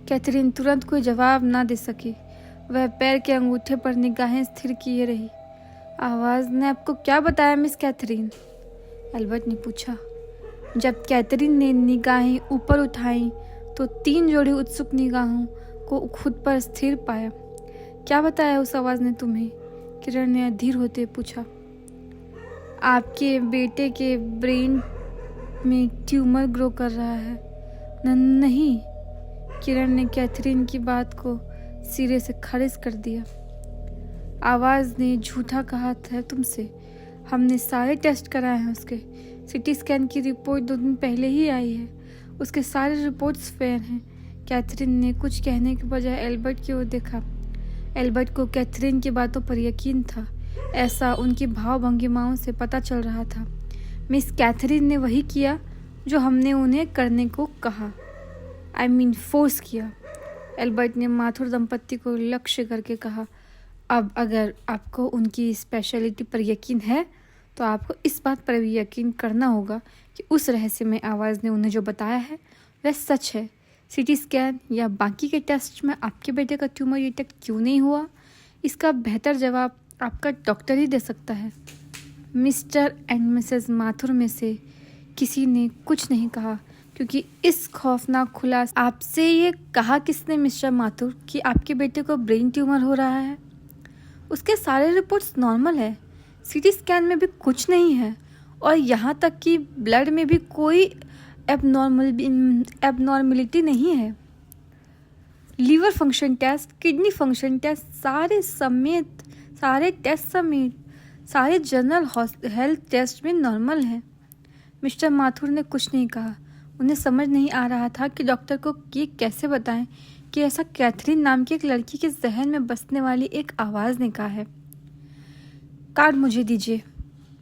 कैथरीन तुरंत कोई जवाब ना दे सकी। वह पैर के अंगूठे पर निगाहें स्थिर किए रही। आवाज़ ने आपको क्या बताया मिस कैथरीन? एल्बर्ट ने पूछा। जब कैथरीन ने निगाहें ऊपर उठाई तो 3 जोड़ी उत्सुक निगाहों को खुद पर स्थिर पाया। क्या बताया उस आवाज़ ने तुम्हें? किरण ने अधीर होते पूछा। आपके बेटे के ब्रेन में ट्यूमर ग्रो कर रहा है। नहीं, किरण ने कैथरीन की बात को सिरे से खारिज कर दिया। आवाज़ ने झूठा कहा था तुमसे। हमने सारे टेस्ट कराए हैं उसके। सीटी स्कैन की रिपोर्ट 2 दिन पहले ही आई है। उसके सारे रिपोर्ट्स फेयर हैं। कैथरीन ने कुछ कहने के बजाय एल्बर्ट की ओर देखा। एल्बर्ट को कैथरीन की बातों पर यकीन था। ऐसा उनकी भाव भंगिमाओं से पता चल रहा था। मिस कैथरीन ने वही किया जो हमने उन्हें करने को कहा, आई मीन फोर्स किया। एल्बर्ट ने माथुर दंपत्ति को लक्ष्य करके कहा, अब अगर आपको उनकी स्पेशलिटी पर यकीन है तो आपको इस बात पर भी यकीन करना होगा कि उस रहस्यमय आवाज़ ने उन्हें जो बताया है वह सच है। सीटी स्कैन या बाकी के टेस्ट में आपके बेटे का ट्यूमर डिटेक्ट क्यों नहीं हुआ, इसका बेहतर जवाब आपका डॉक्टर ही दे सकता है। मिस्टर एंड मिसेस माथुर में से किसी ने कुछ नहीं कहा, क्योंकि इस खौफनाक खुलासा आपसे ये कहा किसने मिस्टर माथुर कि आपके बेटे को ब्रेन ट्यूमर हो रहा है? उसके सारे रिपोर्ट्स नॉर्मल है, सीटी स्कैन में भी कुछ नहीं है, और यहाँ तक कि ब्लड में भी कोई एबनॉर्मलिटी नहीं है। Liver function test, kidney function test, सारे टेस्ट समेत सारे जनरल हेल्थ टेस्ट में नॉर्मल हैं। मिस्टर माथुर ने कुछ नहीं कहा। उन्हें समझ नहीं आ रहा था कि डॉक्टर को ये कैसे बताएं कि ऐसा कैथरीन नाम की एक लड़की के जहन में बसने वाली एक आवाज़ ने कहा है। कार्ड मुझे दीजिए,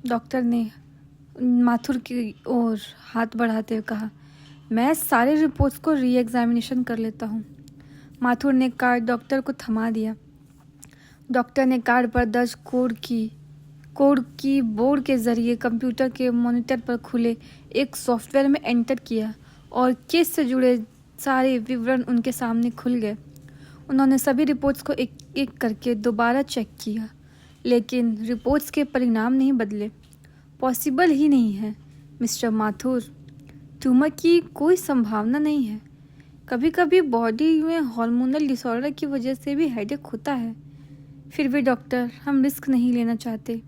डॉक्टर ने माथुर की ओर हाथ बढ़ाते हुए कहा। मैं सारे रिपोर्ट्स को री एग्जामिनेशन कर लेता हूँ। माथुर ने कार्ड डॉक्टर को थमा दिया। डॉक्टर ने कार्ड पर दर्ज कोड की बोर्ड के जरिए कंप्यूटर के मॉनिटर पर खुले एक सॉफ्टवेयर में एंटर किया और केस से जुड़े सारे विवरण उनके सामने खुल गए। उन्होंने सभी रिपोर्ट्स को एक एक करके दोबारा चेक किया, लेकिन रिपोर्ट्स के परिणाम नहीं बदले। पॉसिबल ही नहीं है मिस्टर माथुर, ट्यूमर की कोई संभावना नहीं है। कभी कभी बॉडी में हार्मोनल डिसऑर्डर की वजह से भी हेडेक होता है। फिर भी डॉक्टर, हम रिस्क नहीं लेना चाहते।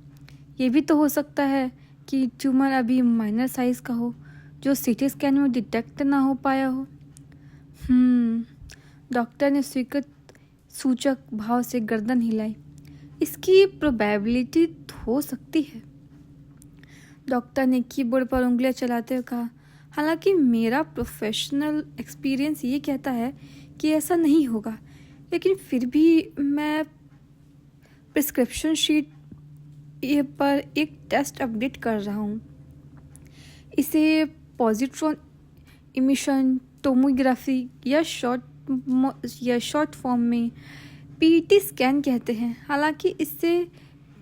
ये भी तो हो सकता है कि ट्यूमर अभी माइनर साइज का हो, जो सीटी स्कैन में डिटेक्ट ना हो पाया हो। डॉक्टर ने स्वीकृत सूचक भाव से गर्दन हिलाई। इसकी प्रोबेबिलिटी हो सकती है। डॉक्टर ने कीबोर्ड पर उंगलियां चलाते हुए कहा, हालांकि मेरा प्रोफेशनल एक्सपीरियंस ये कहता है कि ऐसा नहीं होगा, लेकिन फिर भी मैं प्रिस्क्रिप्शन शीट पर एक टेस्ट अपडेट कर रहा हूँ। इसे पॉजिट्रॉन इमिशन टोमोग्राफी या शॉर्ट फॉर्म में पीटी स्कैन कहते हैं। हालांकि इससे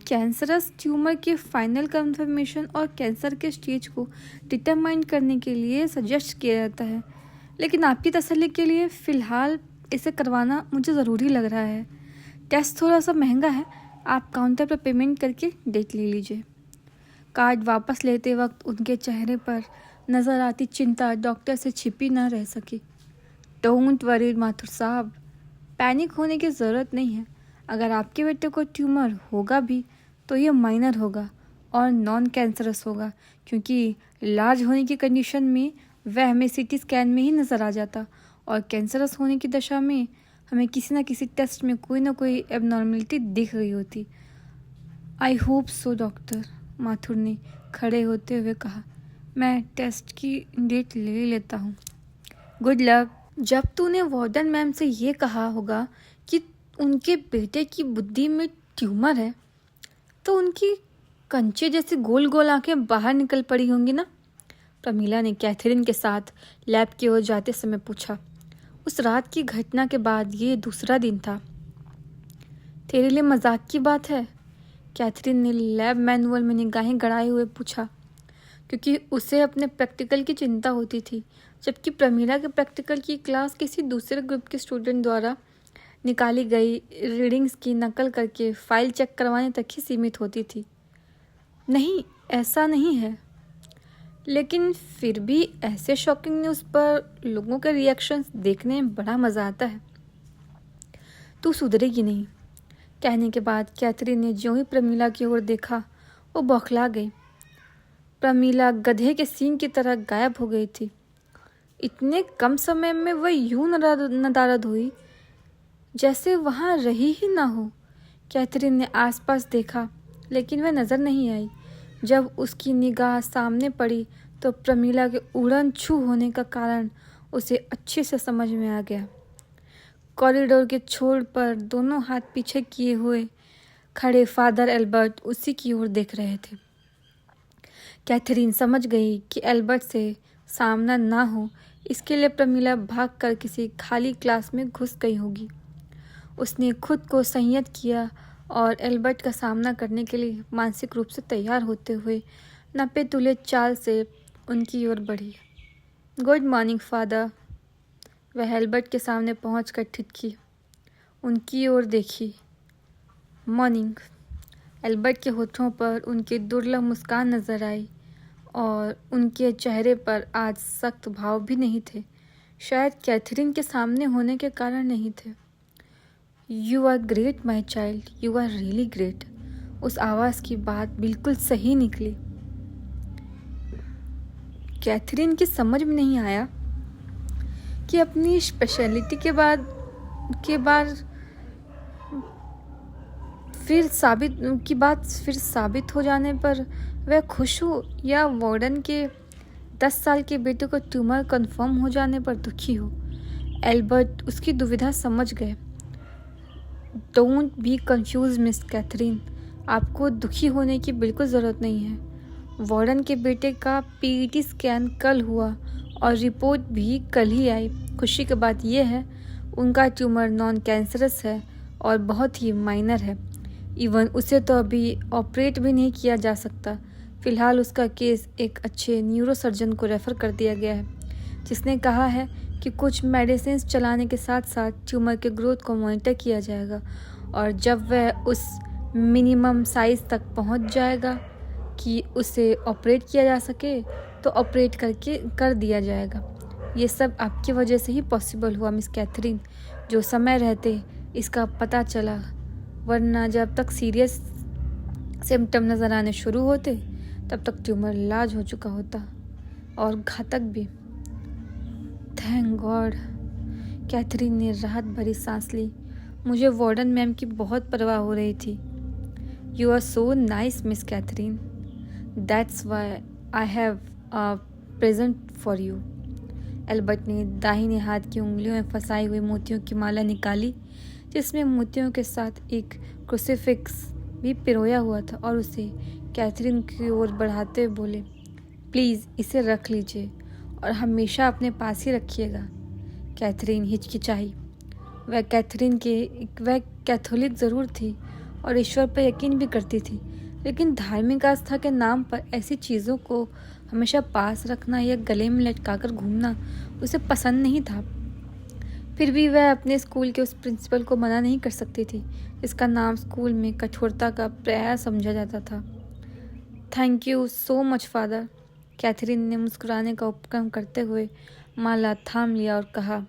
कैंसरस ट्यूमर के फाइनल कंफर्मेशन और कैंसर के स्टेज को डिटरमाइन करने के लिए सजेस्ट किया जाता है, लेकिन आपकी तसल्ली के लिए फ़िलहाल इसे करवाना मुझे ज़रूरी लग रहा है। टेस्ट थोड़ा सा महंगा है, आप काउंटर पर पेमेंट करके डेट ले लीजिए। कार्ड वापस लेते वक्त उनके चेहरे पर नज़र आती चिंता डॉक्टर से छिपी न रह सकी। डोंट वरी माथुर साहब, पैनिक होने की ज़रूरत नहीं है। अगर आपके बेटे को ट्यूमर होगा भी तो ये माइनर होगा और नॉन कैंसरस होगा, क्योंकि लार्ज होने की कंडीशन में वह हमें सीटी स्कैन में ही नज़र आ जाता, और कैंसरस होने की दशा में हमें किसी न किसी टेस्ट में कोई ना कोई एबनॉर्मलिटी दिख गई होती। I hope so doctor, Mathur ने खड़े होते हुए कहा। मैं टेस्ट की डेट ले लेता हूँ। Good luck. जब तूने वार्डन मैम से ये कहा होगा कि उनके बेटे की बुद्धि में ट्यूमर है, तो उनकी कंचे जैसी गोल गोल आंखें बाहर निकल पड़ी होंगी ना? प्रमीला ने कैथरीन के साथ लैब की ओर जाते समय पूछा। उस रात की घटना के बाद ये दूसरा दिन था। तेरे लिए मजाक की बात है? कैथरीन ने लैब मैनुअल में निगाहें गड़ाए हुए पूछा, क्योंकि उसे अपने प्रैक्टिकल की चिंता होती थी, जबकि प्रमीला के प्रैक्टिकल की क्लास किसी दूसरे ग्रुप के स्टूडेंट द्वारा निकाली गई रीडिंग्स की नकल करके फाइल चेक करवाने तक ही सीमित होती थी। नहीं, ऐसा नहीं है, लेकिन फिर भी ऐसे शॉकिंग न्यूज़ पर लोगों के रिएक्शंस देखने में बड़ा मज़ा आता है। तू सुधरेगी नहीं। कहने के बाद कैथरीन ने ज्यों ही प्रमीला की ओर देखा, वो बौखला गई। प्रमीला गधे के सींग की तरह गायब हो गई थी। इतने कम समय में वह यूं नदारद हुई जैसे वहाँ रही ही ना हो। कैथरीन ने आसपास देखा, लेकिन वह नज़र नहीं आई। जब उसकी निगाह सामने पड़ी तो प्रमीला के उड़न छू होने का कारण उसे अच्छे से समझ में आ गया। कॉरिडोर के छोर पर दोनों हाथ पीछे किए हुए खड़े फादर एल्बर्ट उसी की ओर देख रहे थे। कैथरीन समझ गई कि एल्बर्ट से सामना ना हो, इसके लिए प्रमीला भागकर किसी खाली क्लास में घुस गई होगी। उसने खुद को संयत किया और एल्बर्ट का सामना करने के लिए मानसिक रूप से तैयार होते हुए नपे तुले चाल से उनकी ओर बढ़ी। Good morning father. वह एल्बर्ट के सामने पहुंचकर ठिठकी, उनकी ओर देखी। मॉर्निंग। एल्बर्ट के होठों पर उनकी दुर्लभ मुस्कान नजर आई और उनके चेहरे पर आज सख्त भाव भी नहीं थे। शायद कैथरीन के सामने होने के कारण नहीं थे। You are great my child, you are really great. उस आवाज़ की बात बिल्कुल सही निकली। कैथरीन की समझ में नहीं आया कि अपनी स्पेशलिटी के बाद फिर साबित हो जाने पर वह खुश हो या वार्डन के 10 साल के बेटे को ट्यूमर कंफर्म हो जाने पर दुखी हो। एल्बर्ट उसकी दुविधा समझ गए। Don't be confuse Miss Catherine, आपको दुखी होने की बिल्कुल ज़रूरत नहीं है। वार्डन के बेटे का पीईटी स्कैन कल हुआ और रिपोर्ट भी कल ही आई। खुशी की बात यह है उनका ट्यूमर नॉन कैंसरस है और बहुत ही माइनर है। इवन उसे तो अभी ऑपरेट भी नहीं किया जा सकता। फ़िलहाल उसका केस एक अच्छे न्यूरोसर्जन को रेफ़र कर दिया गया है, जिसने कहा है कि कुछ मेडिसिन चलाने के साथ साथ ट्यूमर के ग्रोथ को मॉनिटर किया जाएगा और जब वह उस मिनिमम साइज़ तक पहुंच जाएगा कि उसे ऑपरेट किया जा सके तो ऑपरेट कर दिया जाएगा। ये सब आपकी वजह से ही पॉसिबल हुआ मिस कैथरीन, जो समय रहते इसका पता चला, वरना जब तक सीरियस सिम्टम नज़र आने शुरू होते तब तक ट्यूमर इलाज हो चुका होता और घातक भी। Thank God. कैथरीन ने राहत भरी सांस ली। मुझे वार्डन मैम की बहुत परवाह हो रही थी। You are so nice Miss Catherine, that's why I have a present for you. Albert ने दाहिने हाथ की उंगलियों में फंसाई हुई मोतियों की माला निकाली, जिसमें मोतियों के साथ एक क्रूसीफिक्स भी पिरोया हुआ था, और उसे कैथरीन की ओर बढ़ाते हुए बोले, प्लीज़ इसे रख लीजिए और हमेशा अपने पास ही रखिएगा। कैथरीन हिचकिचाई। वह कैथोलिक ज़रूर थी और ईश्वर पर यकीन भी करती थी, लेकिन धार्मिक आस्था के नाम पर ऐसी चीज़ों को हमेशा पास रखना या गले में लटकाकर घूमना उसे पसंद नहीं था। फिर भी वह अपने स्कूल के उस प्रिंसिपल को मना नहीं कर सकती थी, जिसका नाम स्कूल में कठोरता का प्रयास समझा जाता था। Thank you so much father. Catherine ने मुस्कुराने का उपक्रम करते हुए माला थाम लिया और कहा,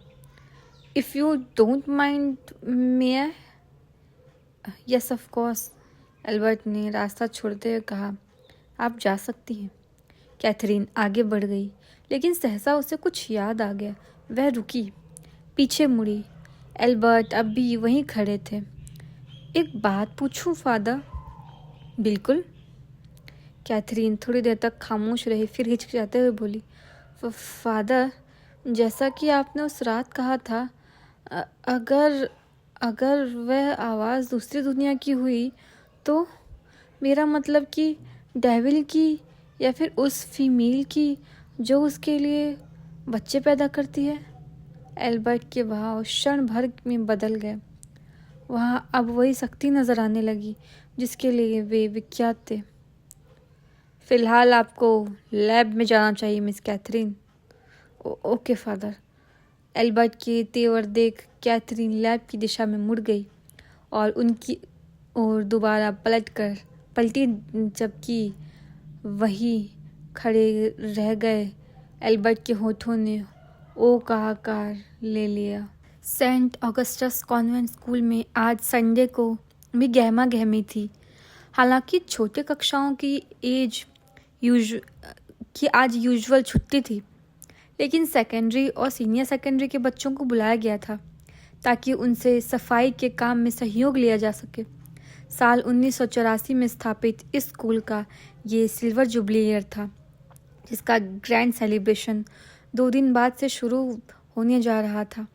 if you don't mind may I. Yes of course. Albert ने रास्ता छोड़ते हुए कहा, आप जा सकती हैं। कैथरीन आगे बढ़ गई, लेकिन सहसा उसे कुछ याद आ गया। वह रुकी, पीछे मुड़ी। एल्बर्ट अब भी वहीं खड़े थे। एक बात पूछूं फादर? बिल्कुल। कैथरीन थोड़ी देर तक खामोश रही, फिर हिचकिचाते हुए बोली, फादर, जैसा कि आपने उस रात कहा था, अगर वह आवाज़ दूसरी दुनिया की हुई तो मेरा मतलब कि डेविल की या फिर उस फीमेल की जो उसके लिए बच्चे पैदा करती है। एल्बर्ट के भाव क्षण भर में बदल गए। वहाँ अब वही शक्ति नज़र आने लगी जिसके लिए वे विख्यात थे। फ़िलहाल आपको लैब में जाना चाहिए Miss Catherine. Okay father. Albert के तेवर देख कैथरीन लैब की दिशा में मुड़ गई और उनकी ओर दोबारा पलटी, जबकि वही खड़े रह गए। एल्बर्ट के होठों ने ओ का आकार ले लिया। सेंट ऑगस्टस कॉन्वेंट स्कूल में आज संडे को भी गहमा गहमी थी। हालांकि छोटे कक्षाओं की आज यूजुअल छुट्टी थी, लेकिन सेकेंडरी और सीनियर सेकेंडरी के बच्चों को बुलाया गया था ताकि उनसे सफाई के काम में सहयोग लिया जा सके। साल 1984 में स्थापित इस स्कूल का ये सिल्वर जुबली ईयर था, जिसका ग्रैंड सेलिब्रेशन 2 दिन बाद से शुरू होने जा रहा था।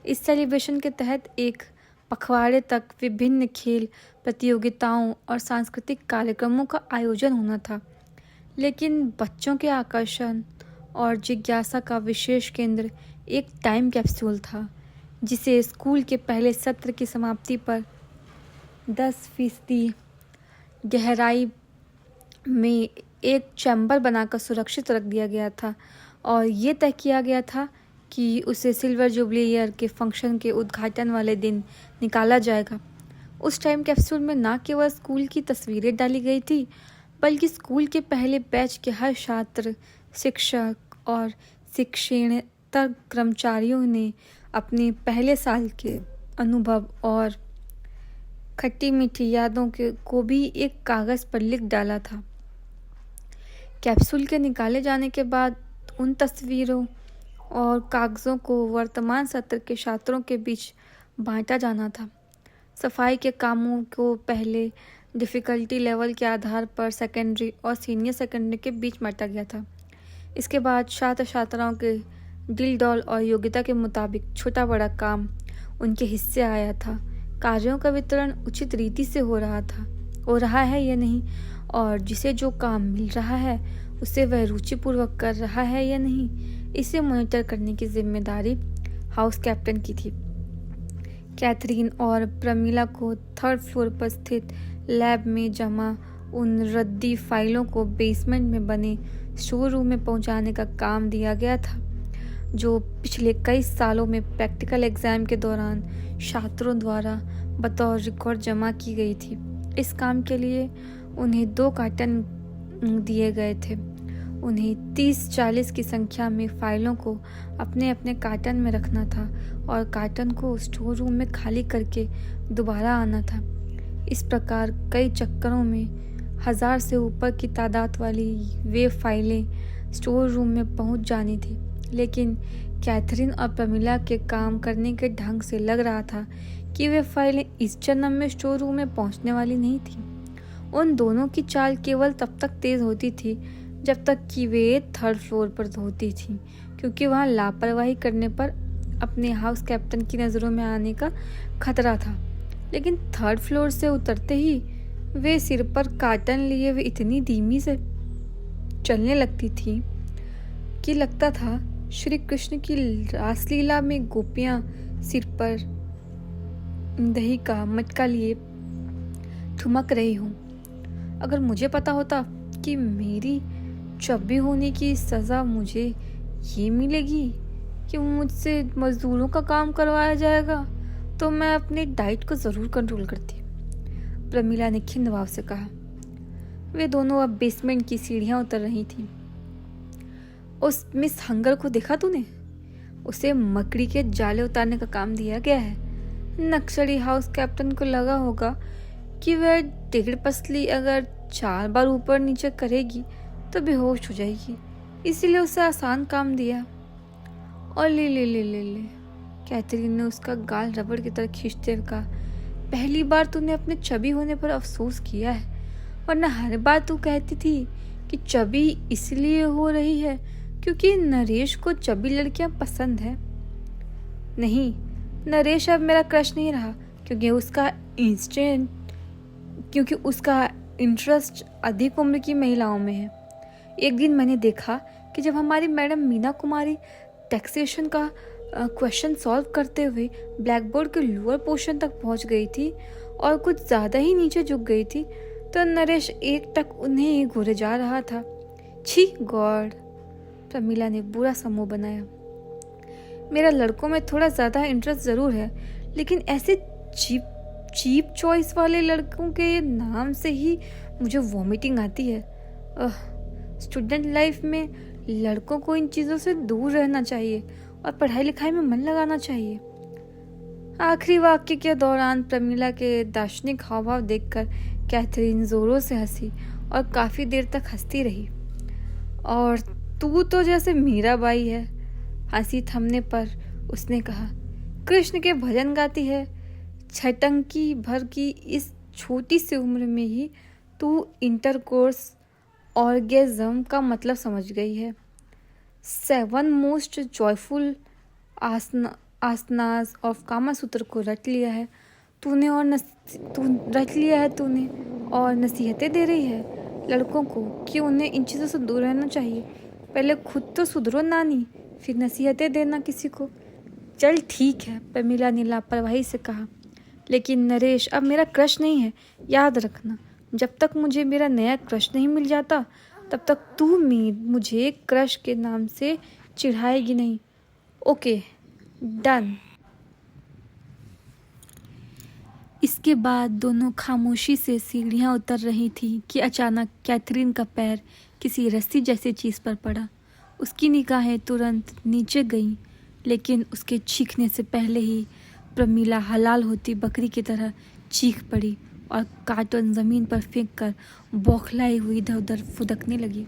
इस सेलिब्रेशन के तहत एक पखवाड़े तक विभिन्न खेल प्रतियोगिताओं और सांस्कृतिक कार्यक्रमों का आयोजन होना था, लेकिन बच्चों के आकर्षण और जिज्ञासा का विशेष केंद्र एक टाइम कैप्सूल था जिसे स्कूल के पहले सत्र की समाप्ति पर 10% गहराई में एक चैम्बर बनाकर सुरक्षित रख दिया गया था और ये तय किया गया था कि उसे सिल्वर जुबली ईयर के फंक्शन के उद्घाटन वाले दिन निकाला जाएगा। उस टाइम कैप्सूल में न केवल स्कूल की तस्वीरें डाली गई थी बल्कि स्कूल के पहले बैच के हर छात्र, शिक्षक और शिक्षणेतर कर्मचारियों ने अपने पहले साल के अनुभव और खट्टी मीठी यादों को भी एक कागज़ पर लिख डाला था। कैप्सूल के निकाले जाने के बाद उन तस्वीरों और कागज़ों को वर्तमान सत्र के छात्रों के बीच बांटा जाना था। सफाई के कामों को पहले डिफ़िकल्टी लेवल के आधार पर सेकेंडरी और सीनियर सेकेंडरी के बीच बांटा गया था। इसके बाद छात्र छात्राओं के दिल डौल और योग्यता के मुताबिक छोटा बड़ा काम उनके हिस्से आया था। कार्यों का वितरण उचित रीति से हो रहा है या नहीं, और जिसे जो काम मिल रहा है उसे वह रुचिपूर्वक कर रहा है या नहीं, इसे मॉनिटर करने की जिम्मेदारी हाउस कैप्टन की थी। कैथरीन और प्रमीला को 3rd फ्लोर पर स्थित लैब में जमा उन रद्दी फाइलों को बेसमेंट में बने स्टोर रूम में पहुंचाने का काम दिया गया था, जो पिछले कई सालों में प्रैक्टिकल एग्जाम के दौरान छात्रों द्वारा बतौर रिकॉर्ड जमा की गई थी। इस काम के लिए उन्हें 2 कार्टन दिए गए थे। उन्हें 30-40 की संख्या में फाइलों को अपने अपने कार्टन में रखना था और कार्टन को स्टोर रूम में खाली करके दोबारा आना था। इस प्रकार कई चक्करों में 1000 से ऊपर की तादाद वाली वे फाइलें स्टोर रूम में पहुंच जानी थी। लेकिन कैथरीन और प्रमिला के काम करने के ढंग से लग रहा था कि वे फाइलें इस जन्म में स्टोर रूम में पहुंचने वाली नहीं थी। उन दोनों की चाल केवल तब तक तेज होती थी जब तक कि वे 3rd फ्लोर पर होती थी, क्योंकि वहां लापरवाही करने पर अपने हाउस कैप्टन की नज़रों में आने का खतरा था। लेकिन 3rd फ्लोर से उतरते ही वे सिर पर कार्टन लिए वे इतनी धीमी से चलने लगती थी कि लगता था श्री कृष्ण की रासलीला में गोपियां सिर पर दही का मटका लिए ठुमक रही हूँ। अगर मुझे पता होता कि मेरी चब्बी होने की सज़ा मुझे ये मिलेगी कि मुझसे मजदूरों का काम करवाया जाएगा, तो मैं अपनी डाइट को ज़रूर कंट्रोल करती, प्रमीला ने खिन्न भाव से कहा। वे दोनों अब बेसमेंट की सीढ़ियाँ उतर रही थीं। उस मिस हंगर को देखा तूने? उसे मकड़ी के जाले उतारने का काम दिया गया है। नक्सली हाउस कैप्टन को लगा होगा कि वह टिकट पसली अगर 4 बार ऊपर नीचे करेगी तो बेहोश हो जाएगी, इसीलिए उसे आसान काम दिया। और ले कैथरीन ने उसका गाल रबड़ की तरह खींचते हुए कहा, पहली बार तूने अपने चबी होने पर अफसोस किया है, वरना हर बार तू कहती थी कि चबी इसलिए हो रही है क्योंकि नरेश को चबी लड़कियां पसंद है। नहीं, नरेश अब मेरा क्रश नहीं रहा क्योंकि उसका इंटरेस्ट अधिक उम्र की महिलाओं में है। एक दिन मैंने देखा कि जब हमारी मैडम मीना कुमारी टैक्सेशन का क्वेश्चन सॉल्व करते हुए ब्लैक बोर्ड के लोअर पोर्शन तक पहुंच गई थी और कुछ ज़्यादा ही नीचे झुक गई थी, तो नरेश एकटक उन्हें ही घूरे जा रहा था। छी गॉड, प्रमीला ने बुरा सा मुंह बनाया। मेरा लड़कों में थोड़ा ज़्यादा इंटरेस्ट ज़रूर है, लेकिन ऐसे चीप चॉइस वाले लड़कों के नाम से ही मुझे वॉमिटिंग आती है। स्टूडेंट लाइफ में लड़कों को इन चीज़ों से दूर रहना चाहिए और पढ़ाई लिखाई में मन लगाना चाहिए। आखिरी वाक्य के दौरान प्रमीला के दार्शनिक हाव भाव देखकर कैथरीन जोरों से हंसी और काफ़ी देर तक हंसती रही। और तू तो जैसे मीराबाई है। हंसी थमने पर उसने कहा, कृष्ण के भजन गाती है। छटंकी भर की इस छोटी सी उम्र में ही तू इंटरकोर्स ऑर्गेज्म का मतलब समझ गई है। 7 मोस्ट जॉयफुल आसनास ऑफ कामा सूत्र को रट लिया है तूने और नसीहतें दे रही है लड़कों को कि उन्हें इन चीज़ों से दूर रहना चाहिए। पहले खुद तो सुधरो नानी, फिर नसीहतें देना किसी को। चल ठीक है, प्रमीला ने लापरवाही से कहा। लेकिन नरेश, अब मेरा क्रश नहीं है, याद रखना। जब तक मुझे मेरा नया क्रश नहीं मिल जाता तब तक तू मुझे क्रश के नाम से चिढ़ाएगी नहीं। Okay done. इसके बाद दोनों खामोशी से सीढ़ियाँ उतर रही थी कि अचानक कैथरीन का पैर किसी रस्सी जैसी चीज़ पर पड़ा। उसकी निगाहें तुरंत नीचे गईं, लेकिन उसके चीखने से पहले ही प्रमीला हलाल होती बकरी की तरह चीख पड़ी और कार्टून ज़मीन पर फेंक कर बौखलाई हुई इधर उधर फुदकने लगी।